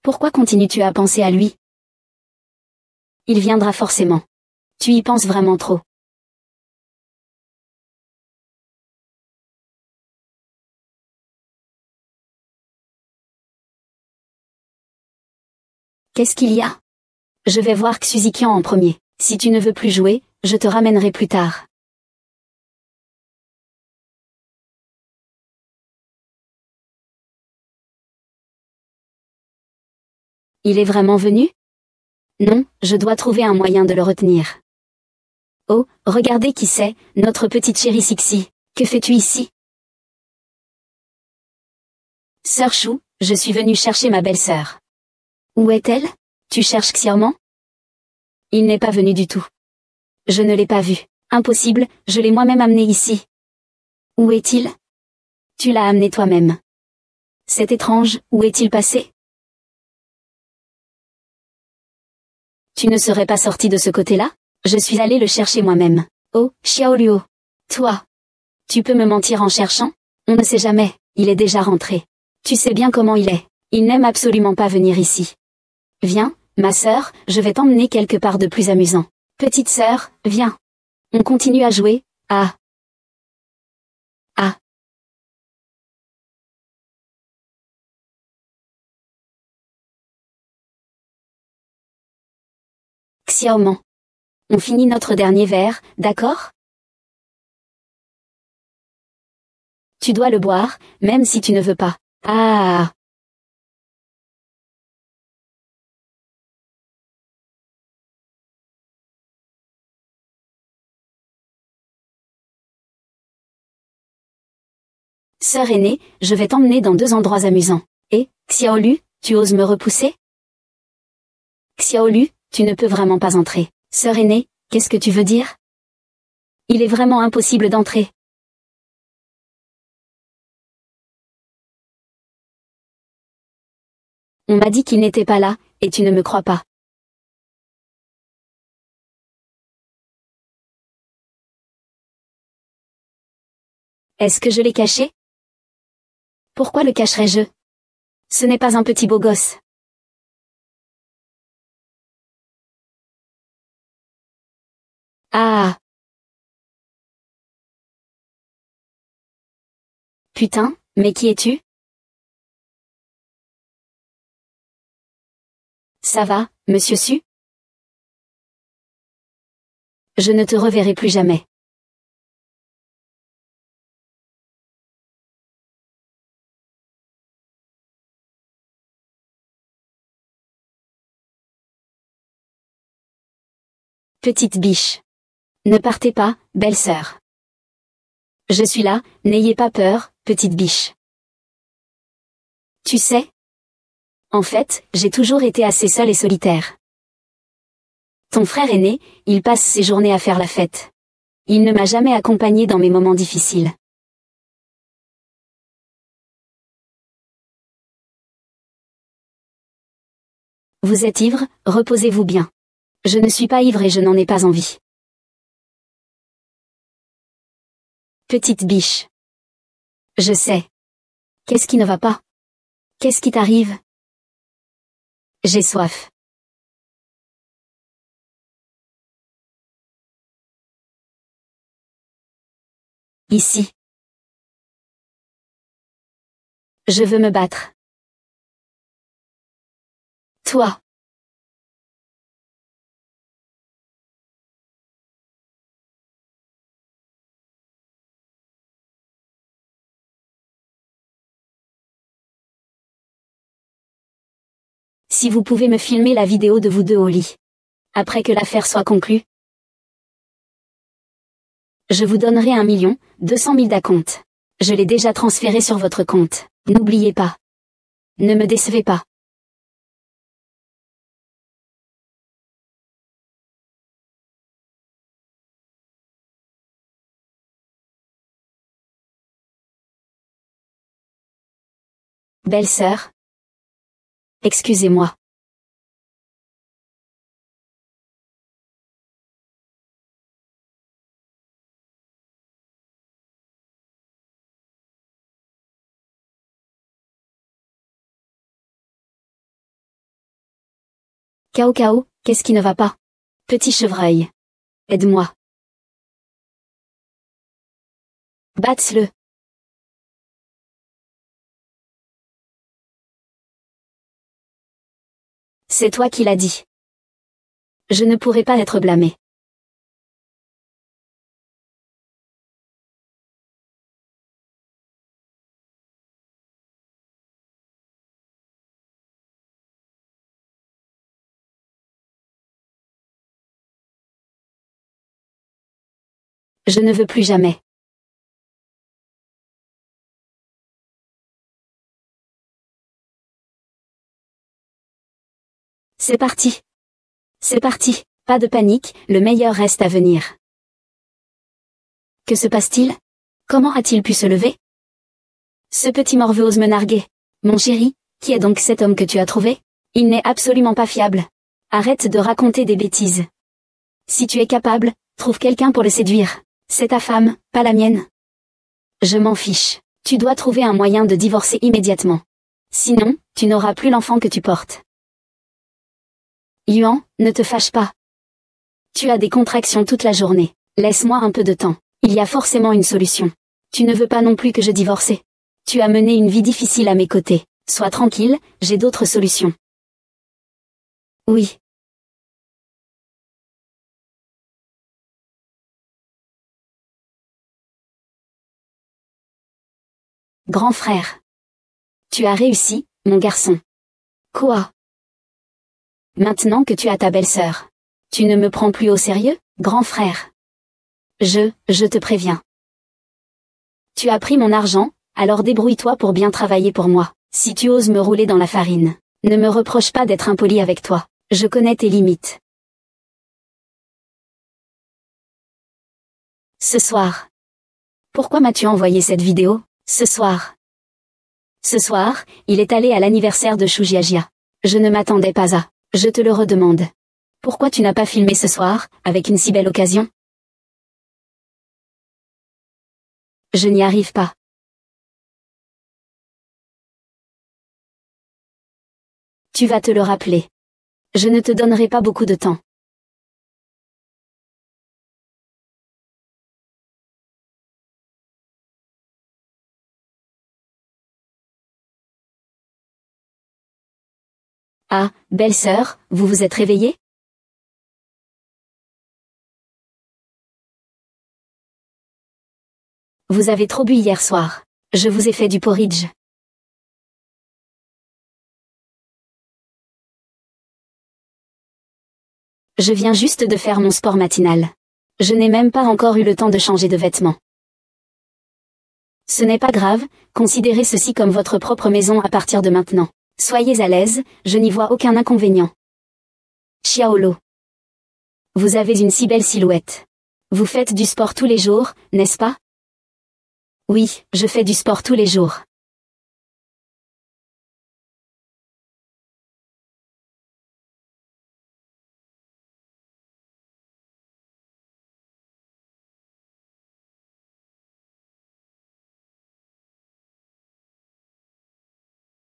Speaker 1: Pourquoi continues-tu à penser à lui? Il viendra forcément. Tu y penses vraiment trop. Qu'est-ce qu'il y a? Je vais voir Xuzikian en premier. Si tu ne veux plus jouer, je te ramènerai plus tard. Il est vraiment venu? Non, je dois trouver un moyen de le retenir. Oh, regardez qui c'est, notre petite chérie Sixi. Que fais-tu ici? Sœur Chou, je suis venue chercher ma belle-sœur. Où est-elle? Tu cherches Xiaoman? Il n'est pas venu du tout. Je ne l'ai pas vu. Impossible, je l'ai moi-même amené ici. Où est-il? Tu l'as amené toi-même. C'est étrange, où est-il passé? Tu ne serais pas sorti de ce côté-là? Je suis allé le chercher moi-même. Oh, Xiaoluo. Toi. Tu peux me mentir en cherchant? On ne sait jamais, il est déjà rentré. Tu sais bien comment il est. Il n'aime absolument pas venir ici. Viens, ma sœur, je vais t'emmener quelque part de plus amusant. Petite sœur, viens. On continue à jouer. Ah. Ah. Xiaoman. On finit notre dernier verre, d'accord? Tu dois le boire, même si tu ne veux pas. Ah. Sœur aînée, je vais t'emmener dans 2 endroits amusants. Et, Xiaolu, tu oses me repousser? Xiaolu, tu ne peux vraiment pas entrer. Sœur aînée, qu'est-ce que tu veux dire? Il est vraiment impossible d'entrer. On m'a dit qu'il n'était pas là, et tu ne me crois pas. Est-ce que je l'ai caché? Pourquoi le cacherais-je? Ce n'est pas un petit beau gosse. Ah! Putain, mais qui es-tu? Ça va, monsieur Su? Je ne te reverrai plus jamais. Petite biche. Ne partez pas, belle sœur. Je suis là, n'ayez pas peur, petite biche. Tu sais? En fait, j'ai toujours été assez seule et solitaire. Ton frère aîné, il passe ses journées à faire la fête. Il ne m'a jamais accompagnée dans mes moments difficiles. Vous êtes ivre, reposez-vous bien. Je ne suis pas ivre et je n'en ai pas envie. Petite biche. Je sais. Qu'est-ce qui ne va pas? Qu'est-ce qui t'arrive? J'ai soif. Ici. Je veux me battre. Toi. Si vous pouvez me filmer la vidéo de vous deux au lit. Après que l'affaire soit conclue. Je vous donnerai 1 200 000 d'acompte. Je l'ai déjà transféré sur votre compte. N'oubliez pas. Ne me décevez pas. Belle-sœur. Excusez-moi. Cao Cao, qu'est-ce qui ne va pas? Petit chevreuil. Aide-moi. Batte-le. C'est toi qui l'as dit. Je ne pourrai pas être blâmé. Je ne veux plus jamais. C'est parti. C'est parti. Pas de panique, le meilleur reste à venir. Que se passe-t-il? Comment a-t-il pu se lever? Ce petit morveux ose me narguer. Mon chéri, qui est donc cet homme que tu as trouvé? Il n'est absolument pas fiable. Arrête de raconter des bêtises. Si tu es capable, trouve quelqu'un pour le séduire. C'est ta femme, pas la mienne. Je m'en fiche. Tu dois trouver un moyen de divorcer immédiatement. Sinon, tu n'auras plus l'enfant que tu portes. Yuan, ne te fâche pas. Tu as des contractions toute la journée. Laisse-moi un peu de temps. Il y a forcément une solution. Tu ne veux pas non plus que je divorce. Tu as mené une vie difficile à mes côtés. Sois tranquille, j'ai d'autres solutions. Oui. Grand frère. Tu as réussi, mon garçon. Quoi? Maintenant que tu as ta belle-sœur. Tu ne me prends plus au sérieux, grand frère? Je te préviens. Tu as pris mon argent, alors débrouille-toi pour bien travailler pour moi. Si tu oses me rouler dans la farine, ne me reproche pas d'être impoli avec toi. Je connais tes limites. Ce soir. Pourquoi m'as-tu envoyé cette vidéo? Ce soir. Ce soir, il est allé à l'anniversaire de Shujiajia. Je ne m'attendais pas à. Je te le redemande. Pourquoi tu n'as pas filmé ce soir, avec une si belle occasion? Je n'y arrive pas. Tu vas te le rappeler. Je ne te donnerai pas beaucoup de temps. Ah, belle-sœur, vous vous êtes réveillée? Vous avez trop bu hier soir. Je vous ai fait du porridge. Je viens juste de faire mon sport matinal. Je n'ai même pas encore eu le temps de changer de vêtements. Ce n'est pas grave, considérez ceci comme votre propre maison à partir de maintenant. Soyez à l'aise, je n'y vois aucun inconvénient. Xiaolo. Vous avez une si belle silhouette. Vous faites du sport tous les jours, n'est-ce pas? Oui, je fais du sport tous les jours.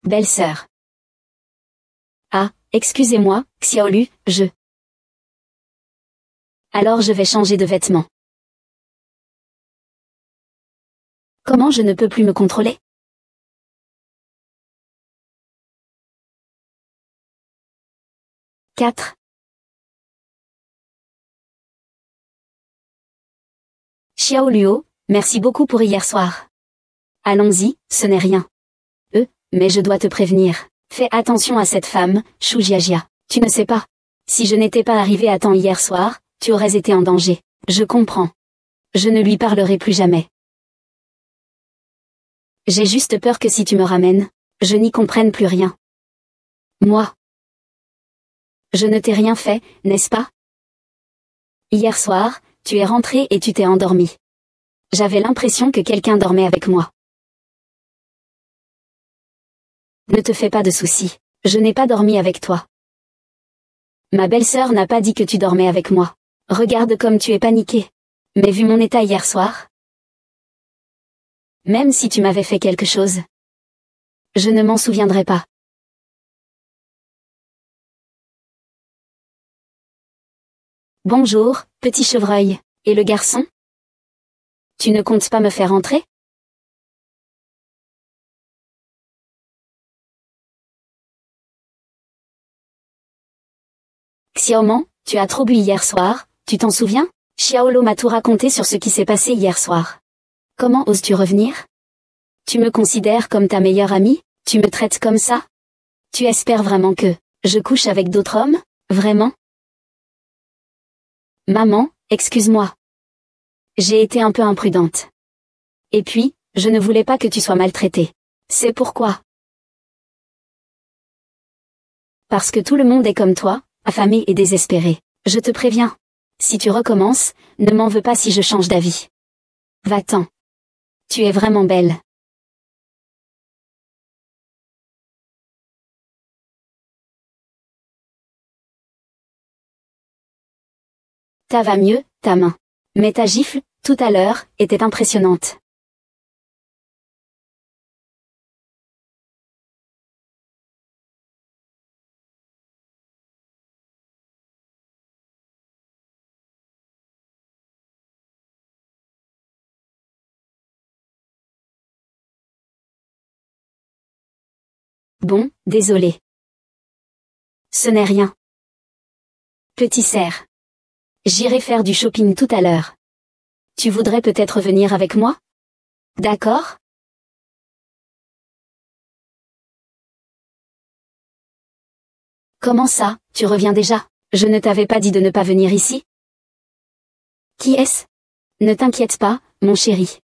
Speaker 1: Belle-sœur. Ah, excusez-moi, Xiaolu, Alors je vais changer de vêtements. Comment je ne peux plus me contrôler? Quatre. Xiaoluo, merci beaucoup pour hier soir. Allons-y, ce n'est rien. Mais je dois te prévenir. Fais attention à cette femme, Shu Jiajia. Tu ne sais pas. Si je n'étais pas arrivé à temps hier soir, tu aurais été en danger. Je comprends. Je ne lui parlerai plus jamais. J'ai juste peur que si tu me ramènes, je n'y comprenne plus rien. Moi. Je ne t'ai rien fait, n'est-ce pas? Hier soir, tu es rentré et tu t'es endormi. J'avais l'impression que quelqu'un dormait avec moi. Ne te fais pas de soucis, je n'ai pas dormi avec toi. Ma belle-sœur n'a pas dit que tu dormais avec moi. Regarde comme tu es paniqué. Mais vu mon état hier soir, même si tu m'avais fait quelque chose, je ne m'en souviendrai pas. Bonjour, petit chevreuil. Et le garçon? Tu ne comptes pas me faire entrer? Xiaoman, tu as trop bu hier soir, tu t'en souviens? Xiaolo m'a tout raconté sur ce qui s'est passé hier soir. Comment oses-tu revenir? Tu me considères comme ta meilleure amie? Tu me traites comme ça? Tu espères vraiment que je couche avec d'autres hommes? Vraiment? Maman, excuse-moi. J'ai été un peu imprudente. Et puis, je ne voulais pas que tu sois maltraitée. C'est pourquoi. Parce que tout le monde est comme toi, affamé et désespéré. Je te préviens. Si tu recommences, ne m'en veux pas si je change d'avis. Va-t'en. Tu es vraiment belle. Ta va mieux, ta main. Mais ta gifle, tout à l'heure, était impressionnante. Bon, désolé. Ce n'est rien. Petit cerf. J'irai faire du shopping tout à l'heure. Tu voudrais peut-être venir avec moi? D'accord? Comment ça, tu reviens déjà? Je ne t'avais pas dit de ne pas venir ici? Qui est-ce? Ne t'inquiète pas, mon chéri.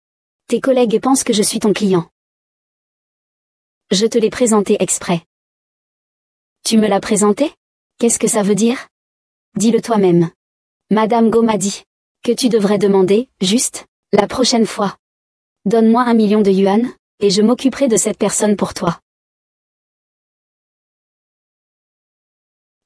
Speaker 1: Tes collègues pensent que je suis ton client. Je te l'ai présenté exprès. Tu me l'as présenté? Qu'est-ce que ça veut dire? Dis-le toi-même. Madame Go m'a dit que tu devrais demander, juste, la prochaine fois. Donne-moi 1 million de yuan, et je m'occuperai de cette personne pour toi.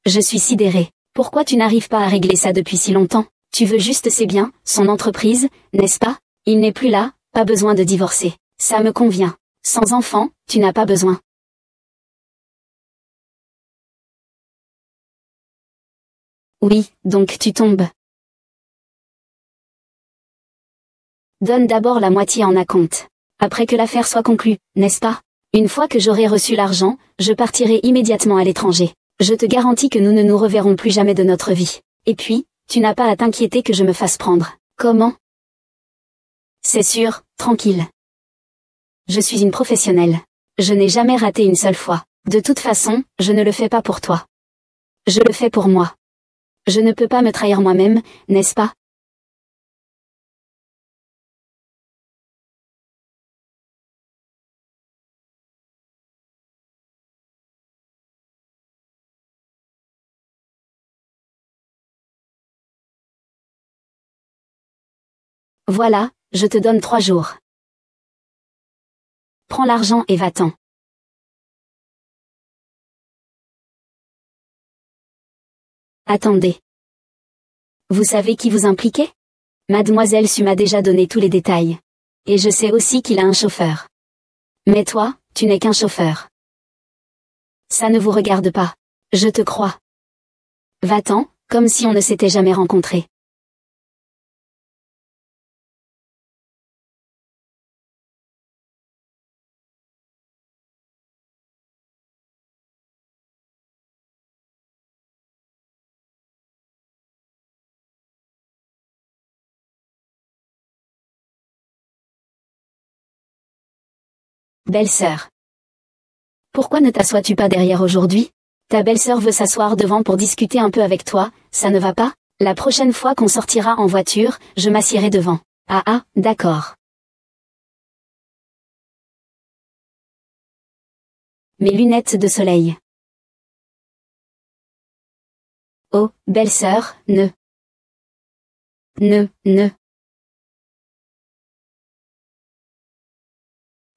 Speaker 1: Je suis sidérée. Pourquoi tu n'arrives pas à régler ça depuis si longtemps? Tu veux juste ses biens, son entreprise, n'est-ce pas? Il n'est plus là, Pas besoin de divorcer. Ça me convient. Sans enfant, tu n'as pas besoin. Oui, donc tu tombes. Donne d'abord la moitié en acompte. Après que l'affaire soit conclue, n'est-ce pas? Une fois que j'aurai reçu l'argent, je partirai immédiatement à l'étranger. Je te garantis que nous ne nous reverrons plus jamais de notre vie. Et puis, tu n'as pas à t'inquiéter que je me fasse prendre. Comment? C'est sûr, tranquille. Je suis une professionnelle. Je n'ai jamais raté une seule fois. De toute façon, je ne le fais pas pour toi. Je le fais pour moi. Je ne peux pas me trahir moi-même, n'est-ce pas? Voilà, je te donne 3 jours. Prends l'argent et va-t'en. Attendez. Vous savez qui vous impliquez? Mademoiselle Su m'a déjà donné tous les détails. Et je sais aussi qu'il a un chauffeur. Mais toi, tu n'es qu'un chauffeur. Ça ne vous regarde pas. Je te crois. Va-t'en, comme si on ne s'était jamais rencontrés. Belle-sœur. Pourquoi ne t'assois-tu pas derrière aujourd'hui? Ta belle-sœur veut s'asseoir devant pour discuter un peu avec toi, ça ne va pas? La prochaine fois qu'on sortira en voiture, je m'assiérai devant. Ah, d'accord. Mes lunettes de soleil. Oh, belle-sœur, ne.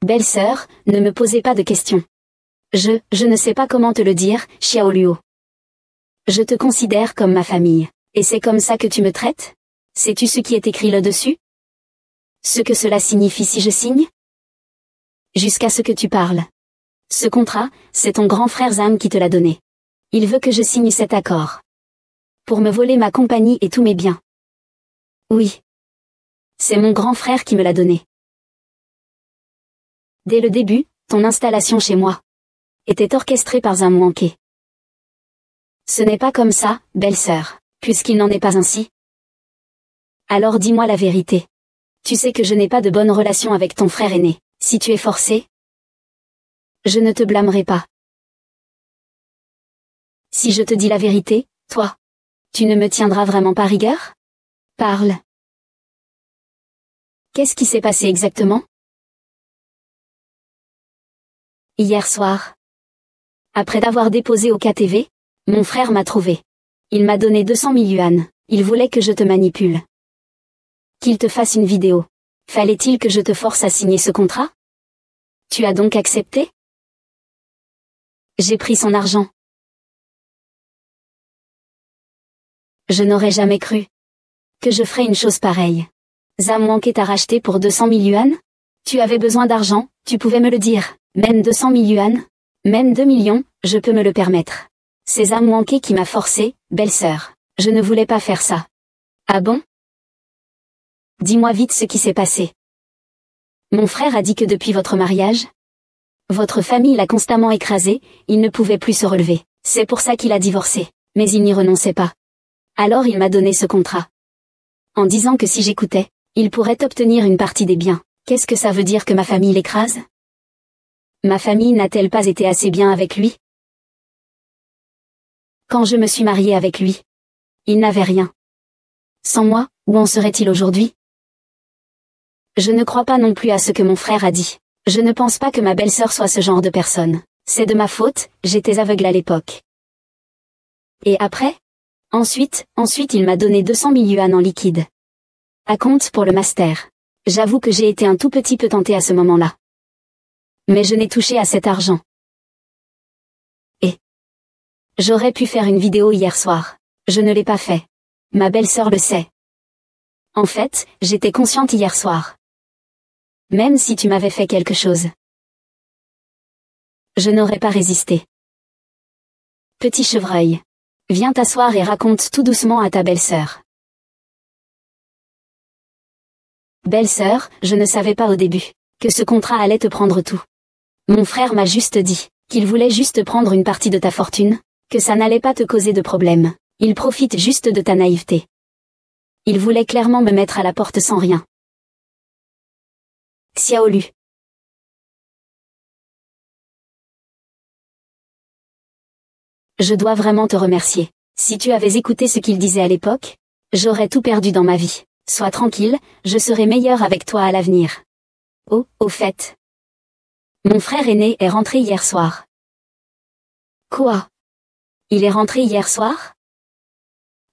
Speaker 1: Belle-sœur, ne me posez pas de questions. Je ne sais pas comment te le dire, Xiaoluo. Je te considère comme ma famille. Et c'est comme ça que tu me traites? Sais-tu ce qui est écrit là-dessus? Ce que cela signifie si je signe? Jusqu'à ce que tu parles. Ce contrat, c'est ton grand frère Zhang qui te l'a donné. Il veut que je signe cet accord. Pour me voler ma compagnie et tous mes biens. Oui. C'est mon grand frère qui me l'a donné. Dès le début, ton installation chez moi était orchestrée par Zhang Wanke. Ce n'est pas comme ça, belle-sœur, puisqu'il n'en est pas ainsi. Alors dis-moi la vérité. Tu sais que je n'ai pas de bonne relation avec ton frère aîné. Si tu es forcé, je ne te blâmerai pas. Si je te dis la vérité, toi, tu ne me tiendras vraiment pas rigueur? Parle. Qu'est-ce qui s'est passé exactement? Hier soir. Après t'avoir déposé au KTV, mon frère m'a trouvé. Il m'a donné 200 000 yuan. Il voulait que je te manipule. Qu'il te fasse une vidéo. Fallait-il que je te force à signer ce contrat? Tu as donc accepté? J'ai pris son argent. Je n'aurais jamais cru que je ferais une chose pareille. Zhang Wanke t'a racheté pour 200 000 yuan? Tu avais besoin d'argent, tu pouvais me le dire. Même 200 000 yuan? Même 2 millions, je peux me le permettre. C'est Zhang Wanke qui m'a forcé, belle-sœur. Je ne voulais pas faire ça. Ah bon? Dis-moi vite ce qui s'est passé. Mon frère a dit que depuis votre mariage, votre famille l'a constamment écrasé, il ne pouvait plus se relever. C'est pour ça qu'il a divorcé. Mais il n'y renonçait pas. Alors il m'a donné ce contrat. En disant que si j'écoutais, il pourrait obtenir une partie des biens. Qu'est-ce que ça veut dire que ma famille l'écrase? Ma famille n'a-t-elle pas été assez bien avec lui? Quand je me suis mariée avec lui, il n'avait rien. Sans moi, où en serait-il aujourd'hui? Je ne crois pas non plus à ce que mon frère a dit. Je ne pense pas que ma belle-sœur soit ce genre de personne. C'est de ma faute, j'étais aveugle à l'époque. Et après? Ensuite, il m'a donné 200 000 yuan en liquide. À compte pour le master. J'avoue que j'ai été un tout petit peu tentée à ce moment-là. Mais je n'ai touché à cet argent. Et j'aurais pu faire une vidéo hier soir. Je ne l'ai pas fait. Ma belle-sœur le sait. En fait, j'étais consciente hier soir même si tu m'avais fait quelque chose. Je n'aurais pas résisté. Petit chevreuil. Viens t'asseoir et raconte tout doucement à ta belle-sœur. Belle-sœur, je ne savais pas au début que ce contrat allait te prendre tout. Mon frère m'a juste dit qu'il voulait juste prendre une partie de ta fortune, que ça n'allait pas te causer de problème. Il profite juste de ta naïveté. Il voulait clairement me mettre à la porte sans rien. Xiaolu. Je dois vraiment te remercier. Si tu avais écouté ce qu'il disait à l'époque, j'aurais tout perdu dans ma vie. Sois tranquille, je serai meilleur avec toi à l'avenir. Oh, au fait. Mon frère aîné est rentré hier soir. Quoi? Il est rentré hier soir?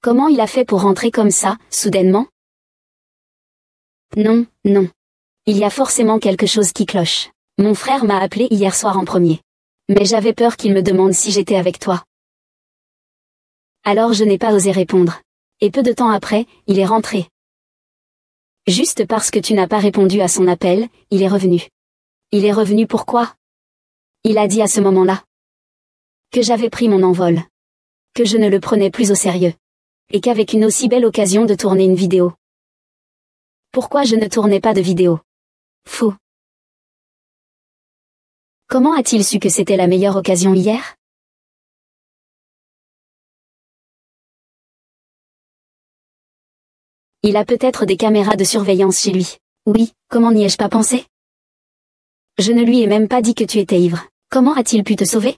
Speaker 1: Comment il a fait pour rentrer comme ça, soudainement? Non, non. Il y a forcément quelque chose qui cloche. Mon frère m'a appelé hier soir en premier. Mais j'avais peur qu'il me demande si j'étais avec toi. Alors je n'ai pas osé répondre. Et peu de temps après, il est rentré. Juste parce que tu n'as pas répondu à son appel, il est revenu. Il est revenu pourquoi? Il a dit à ce moment-là que j'avais pris mon envol. Que je ne le prenais plus au sérieux. Et qu'avec une aussi belle occasion de tourner une vidéo. Pourquoi je ne tournais pas de vidéo? Fou. Comment a-t-il su que c'était la meilleure occasion hier? Il a peut-être des caméras de surveillance chez lui. Oui, comment n'y ai-je pas pensé? Je ne lui ai même pas dit que tu étais ivre. Comment a-t-il pu te sauver?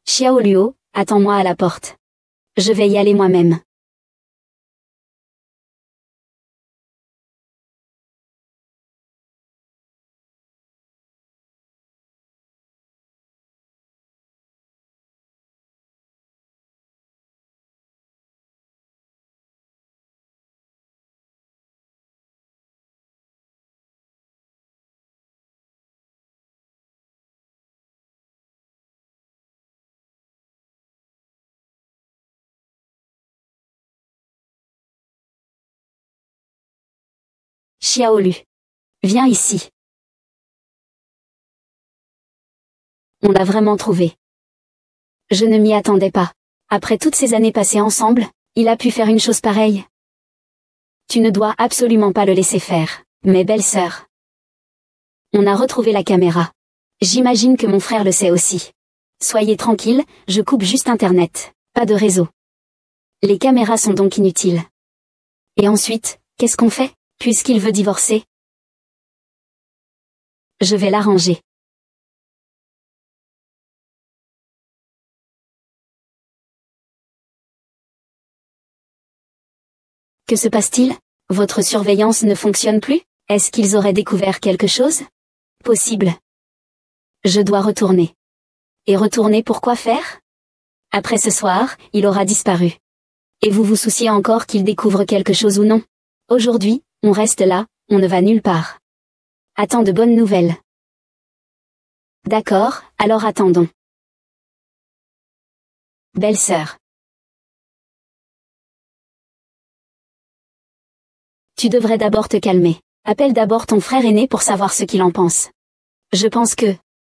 Speaker 1: Xiaoluo, attends-moi à la porte. Je vais y aller moi-même. Xiaolu. Viens ici. On l'a vraiment trouvé. Je ne m'y attendais pas. Après toutes ces années passées ensemble, il a pu faire une chose pareille. Tu ne dois absolument pas le laisser faire, mes belles sœurs. On a retrouvé la caméra. J'imagine que mon frère le sait aussi. Soyez tranquille, je coupe juste Internet. Pas de réseau. Les caméras sont donc inutiles. Et ensuite, qu'est-ce qu'on fait, puisqu'il veut divorcer? Je vais l'arranger. Que se passe-t-il? Votre surveillance ne fonctionne plus? Est-ce qu'ils auraient découvert quelque chose? Possible. Je dois retourner. Et retourner pour quoi faire? Après ce soir, il aura disparu. Et vous vous souciez encore qu'il découvre quelque chose ou non? Aujourd'hui, on reste là, on ne va nulle part. Attends de bonnes nouvelles. D'accord, alors attendons. Belle-sœur. Tu devrais d'abord te calmer. Appelle d'abord ton frère aîné pour savoir ce qu'il en pense. Je pense que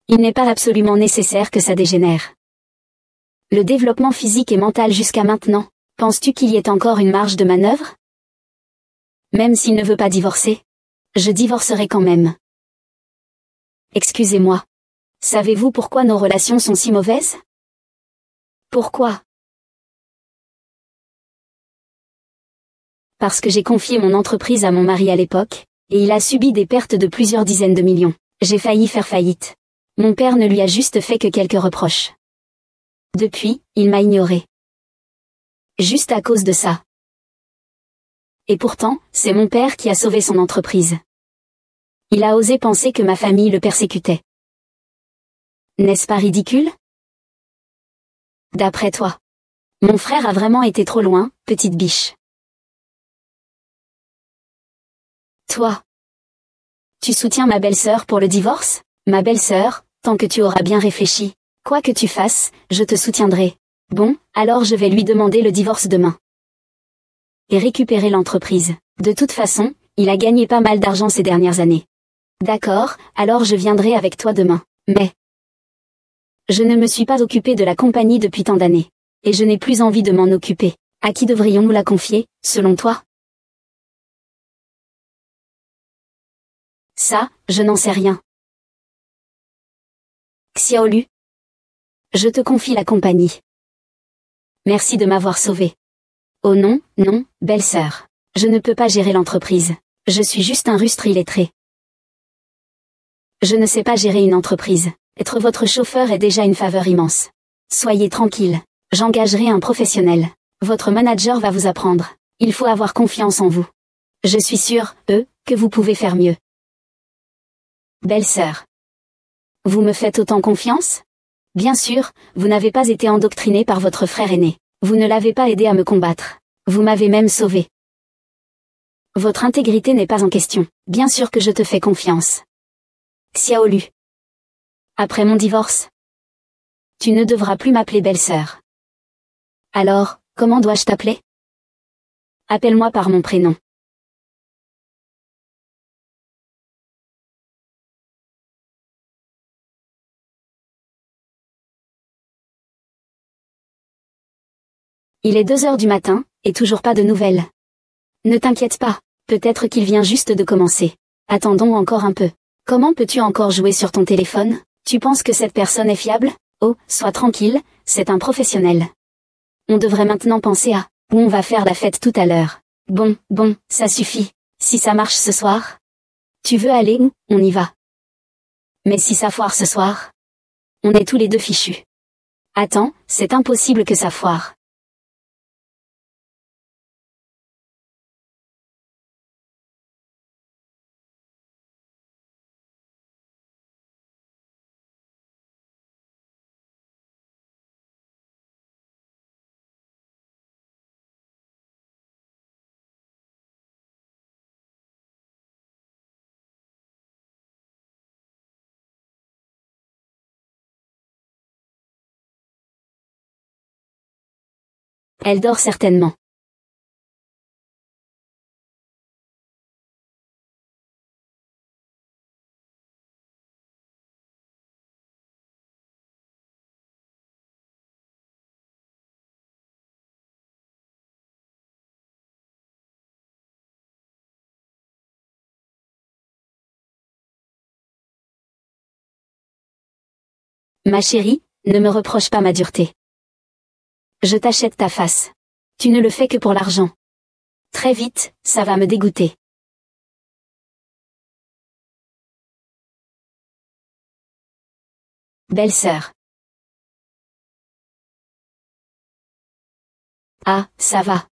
Speaker 1: il n'est pas absolument nécessaire que ça dégénère. Le développement physique et mental jusqu'à maintenant, penses-tu qu'il y ait encore une marge de manœuvre? Même s'il ne veut pas divorcer, je divorcerai quand même. Excusez-moi. Savez-vous pourquoi nos relations sont si mauvaises? Pourquoi? Parce que j'ai confié mon entreprise à mon mari à l'époque, et il a subi des pertes de plusieurs dizaines de millions. J'ai failli faire faillite. Mon père ne lui a juste fait que quelques reproches. Depuis, il m'a ignoré. Juste à cause de ça. Et pourtant, c'est mon père qui a sauvé son entreprise. Il a osé penser que ma famille le persécutait. N'est-ce pas ridicule? D'après toi. Mon frère a vraiment été trop loin, petite biche. Toi. Tu soutiens ma belle-sœur pour le divorce? Ma belle-sœur, tant que tu auras bien réfléchi, quoi que tu fasses, je te soutiendrai. Bon, alors je vais lui demander le divorce demain. et récupérer l'entreprise. De toute façon, il a gagné pas mal d'argent ces dernières années. D'accord, alors je viendrai avec toi demain. Mais je ne me suis pas occupé de la compagnie depuis tant d'années. Et je n'ai plus envie de m'en occuper. À qui devrions-nous la confier, selon toi? Ça, je n'en sais rien. Xiaolu. Je te confie la compagnie. Merci de m'avoir sauvé. Oh non, non, belle-sœur. Je ne peux pas gérer l'entreprise. Je suis juste un rustre illettré. Je ne sais pas gérer une entreprise. Être votre chauffeur est déjà une faveur immense. Soyez tranquille. J'engagerai un professionnel. Votre manager va vous apprendre. Il faut avoir confiance en vous. Je suis sûre, que vous pouvez faire mieux. Belle-sœur. Vous me faites autant confiance? Bien sûr, vous n'avez pas été endoctriné par votre frère aîné. Vous ne l'avez pas aidé à me combattre. Vous m'avez même sauvé. Votre intégrité n'est pas en question. Bien sûr que je te fais confiance. Xiaolu. Après mon divorce, tu ne devras plus m'appeler belle-sœur. Alors, comment dois-je t'appeler? Appelle-moi par mon prénom. Il est 2 heures du matin, et toujours pas de nouvelles. Ne t'inquiète pas, peut-être qu'il vient juste de commencer. Attendons encore un peu. Comment peux-tu encore jouer sur ton téléphone? Tu penses que cette personne est fiable? Oh, sois tranquille, c'est un professionnel. On devrait maintenant penser à où on va faire la fête tout à l'heure. Bon, ça suffit. Si ça marche ce soir? Tu veux aller où? On y va. Mais si ça foire ce soir? On est tous les deux fichus. Attends, c'est impossible que ça foire. Elle dort certainement. Ma chérie, ne me reproche pas ma dureté. Je t'achète ta face. Tu ne le fais que pour l'argent. Très vite, ça va me dégoûter. Belle-sœur. Ah, ça va.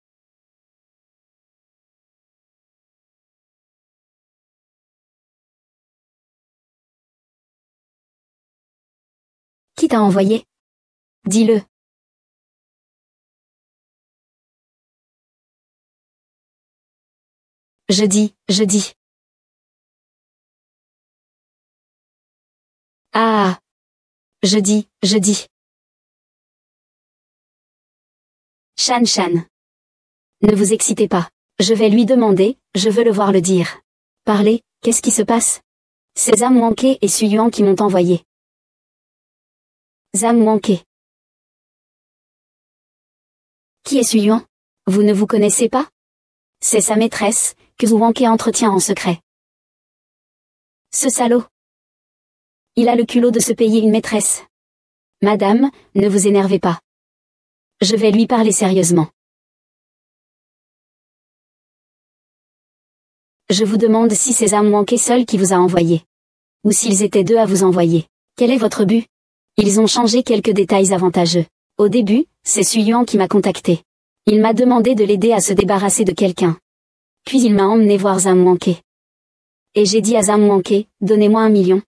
Speaker 1: Qui t'a envoyé? Dis-le. Je dis. Ah. Je dis. Shan. Ne vous excitez pas. Je vais lui demander, je veux le voir le dire. Parlez, qu'est-ce qui se passe? C'est Zhang Wanke et Suyuan qui m'ont envoyé. Zhang Wanke. Qui est Suyuan? Vous ne vous connaissez pas? C'est sa maîtresse, que Zhang Wanke entretient en secret. Ce salaud. Il a le culot de se payer une maîtresse. Madame, ne vous énervez pas. Je vais lui parler sérieusement. Je vous demande si c'est Zhang Wanke seul qui vous a envoyé. Ou s'ils étaient 2 à vous envoyer. Quel est votre but? Ils ont changé quelques détails avantageux. Au début, c'est Suyuan qui m'a contacté. Il m'a demandé de l'aider à se débarrasser de quelqu'un. Puis il m'a emmené voir Zhang Wanke. Et j'ai dit à Zhang Wanke, donnez-moi 1 million.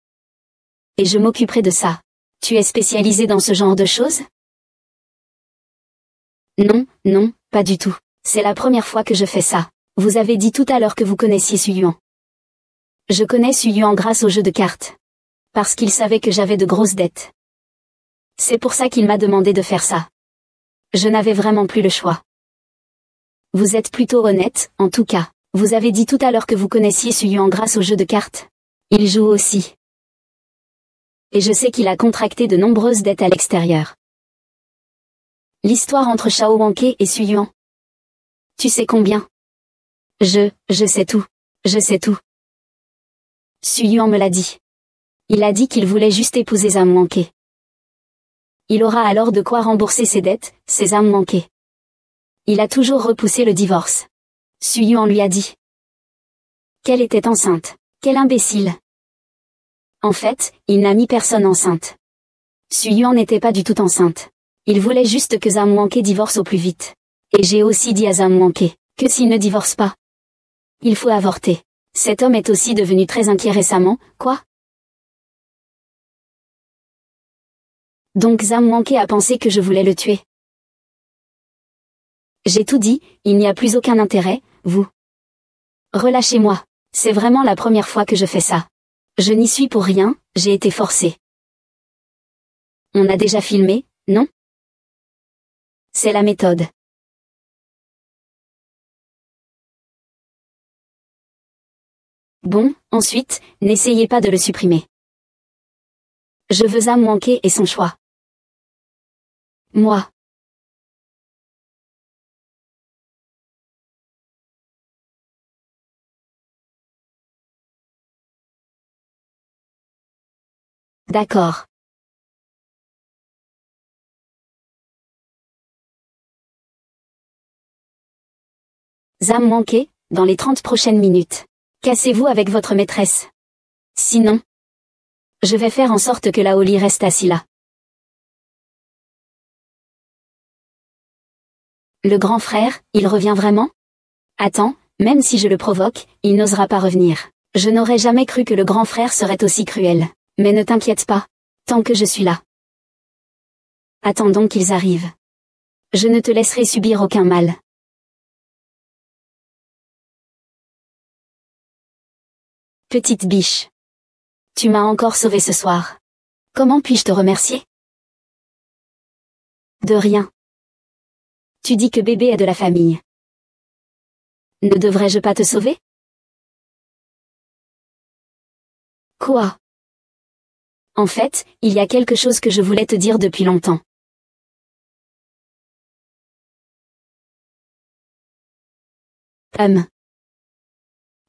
Speaker 1: Et je m'occuperai de ça. Tu es spécialisé dans ce genre de choses? Non, pas du tout. C'est la première fois que je fais ça. Vous avez dit tout à l'heure que vous connaissiez Suyuan. Je connais Suyuan grâce au jeu de cartes. Parce qu'il savait que j'avais de grosses dettes. C'est pour ça qu'il m'a demandé de faire ça. Je n'avais vraiment plus le choix. Vous êtes plutôt honnête, en tout cas. Vous avez dit tout à l'heure que vous connaissiez Suyuan grâce au jeu de cartes. Il joue aussi. Et je sais qu'il a contracté de nombreuses dettes à l'extérieur. L'histoire entre Shao Wanke et Suyuan. Tu sais combien? Je sais tout. Je sais tout. Suyuan me l'a dit. Il a dit qu'il voulait juste épouser Zhang Wanke. Il aura alors de quoi rembourser ses dettes, ses âmes manquées. Il a toujours repoussé le divorce. Suyuan lui a dit qu'elle était enceinte. Quel imbécile. En fait, il n'a mis personne enceinte. Suyuan n'était pas du tout enceinte. Il voulait juste que Zhang Wanke divorce au plus vite. Et j'ai aussi dit à Zhang Wanke que s'il ne divorce pas, il faut avorter. Cet homme est aussi devenu très inquiet récemment, quoi? Donc Zhang Wanke a pensé que je voulais le tuer. J'ai tout dit, il n'y a plus aucun intérêt, vous. Relâchez-moi. C'est vraiment la première fois que je fais ça. Je n'y suis pour rien, j'ai été forcée. On a déjà filmé, non? C'est la méthode. Bon, ensuite, n'essayez pas de le supprimer. Je veux Zhang Wanke et son choix. Moi. D'accord. Zhang Wanke, dans les 30 prochaines minutes. Cassez-vous avec votre maîtresse. Sinon, je vais faire en sorte que Laoli reste assis là. Le grand frère, il revient vraiment? Attends, même si je le provoque, il n'osera pas revenir. Je n'aurais jamais cru que le grand frère serait aussi cruel. Mais ne t'inquiète pas. Tant que je suis là. Attendons qu'ils arrivent. Je ne te laisserai subir aucun mal. Petite biche. Tu m'as encore sauvé ce soir. Comment puis-je te remercier? De rien. Tu dis que bébé est de la famille. Ne devrais-je pas te sauver? Quoi? En fait, il y a quelque chose que je voulais te dire depuis longtemps.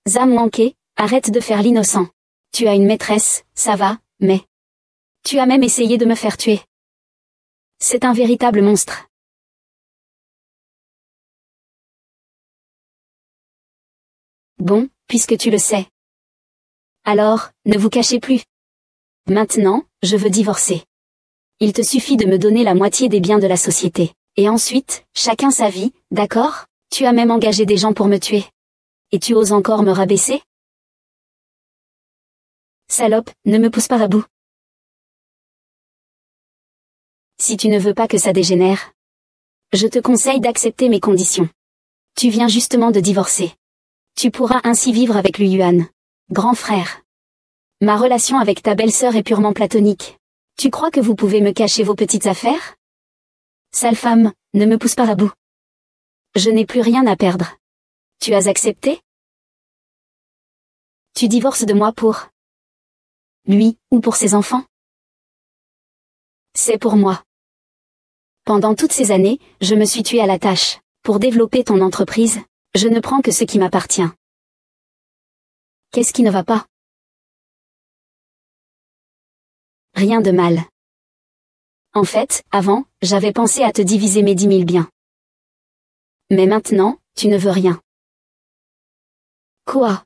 Speaker 1: Zhang Wanke, arrête de faire l'innocent. Tu as une maîtresse, ça va, mais... Tu as même essayé de me faire tuer. C'est un véritable monstre. Bon, puisque tu le sais. Alors, ne vous cachez plus. Maintenant, je veux divorcer. Il te suffit de me donner la moitié des biens de la société. Et ensuite, chacun sa vie, d'accord? Tu as même engagé des gens pour me tuer. Et tu oses encore me rabaisser? Salope, ne me pousse pas à bout. Si tu ne veux pas que ça dégénère, je te conseille d'accepter mes conditions. Tu viens justement de divorcer. Tu pourras ainsi vivre avec Lu Yuan. Grand frère. Ma relation avec ta belle-sœur est purement platonique. Tu crois que vous pouvez me cacher vos petites affaires? Sale femme, ne me pousse pas à bout. Je n'ai plus rien à perdre. Tu as accepté? Tu divorces de moi pour lui, ou pour ses enfants? C'est pour moi. Pendant toutes ces années, je me suis tuée à la tâche. Pour développer ton entreprise, je ne prends que ce qui m'appartient. Qu'est-ce qui ne va pas? Rien de mal. En fait, avant, j'avais pensé à te diviser mes 10 000 biens. Mais maintenant, tu ne veux rien. Quoi?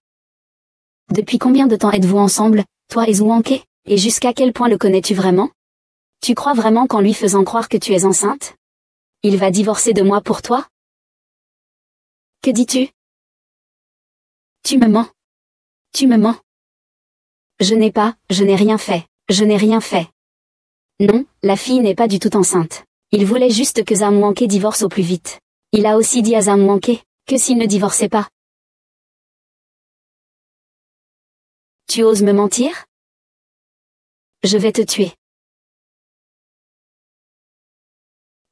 Speaker 1: Depuis combien de temps êtes-vous ensemble, toi et Zhang Wanke? Et jusqu'à quel point le connais-tu vraiment? Tu crois vraiment qu'en lui faisant croire que tu es enceinte, il va divorcer de moi pour toi? Que dis-tu? Tu me mens. Tu me mens. Je n'ai rien fait. Je n'ai rien fait. Non, la fille n'est pas du tout enceinte. Il voulait juste que Zhang Wanke divorce au plus vite. Il a aussi dit à Zhang Wanke que s'il ne divorçait pas. Tu oses me mentir? Je vais te tuer.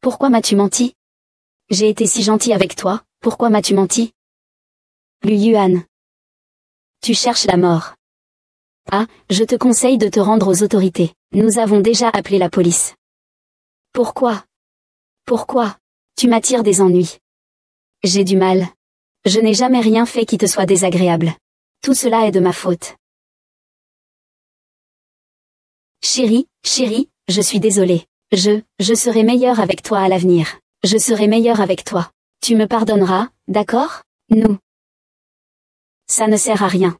Speaker 1: Pourquoi m'as-tu menti? J'ai été si gentil avec toi, pourquoi m'as-tu menti? Lu Yuan. Tu cherches la mort. Ah, je te conseille de te rendre aux autorités. Nous avons déjà appelé la police. Pourquoi? Pourquoi? Tu m'attires des ennuis. J'ai du mal. Je n'ai jamais rien fait qui te soit désagréable. Tout cela est de ma faute. Chérie, je suis désolée. Je serai meilleure avec toi à l'avenir. Je serai meilleure avec toi. Tu me pardonneras, d'accord? Nous. Ça ne sert à rien.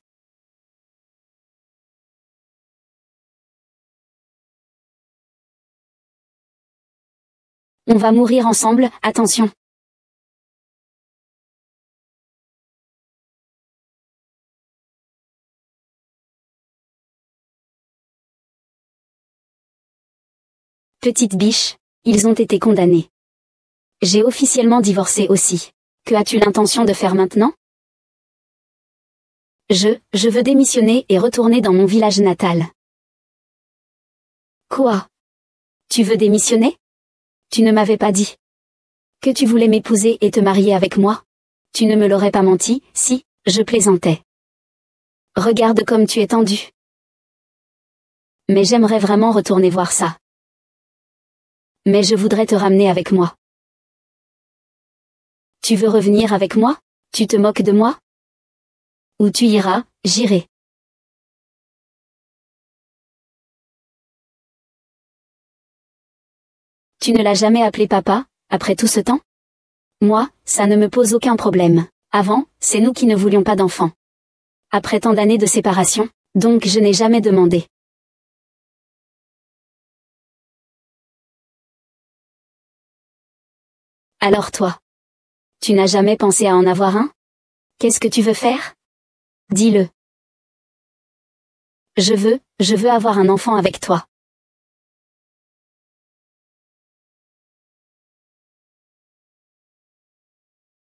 Speaker 1: On va mourir ensemble, attention. Petite biche, ils ont été condamnés. J'ai officiellement divorcé aussi. Que as-tu l'intention de faire maintenant? Je veux démissionner et retourner dans mon village natal. Quoi? Tu veux démissionner? Tu ne m'avais pas dit que tu voulais m'épouser et te marier avec moi? Tu ne me l'aurais pas menti, si, je plaisantais. Regarde comme tu es tendu. Mais j'aimerais vraiment retourner voir ça. Mais je voudrais te ramener avec moi. Tu veux revenir avec moi? Tu te moques de moi? Où tu iras, j'irai. Tu ne l'as jamais appelé papa, après tout ce temps? Moi, ça ne me pose aucun problème. Avant, c'est nous qui ne voulions pas d'enfants. Après tant d'années de séparation, donc je n'ai jamais demandé. Alors toi? Tu n'as jamais pensé à en avoir un? Qu'est-ce que tu veux faire? Dis-le. Je veux avoir un enfant avec toi.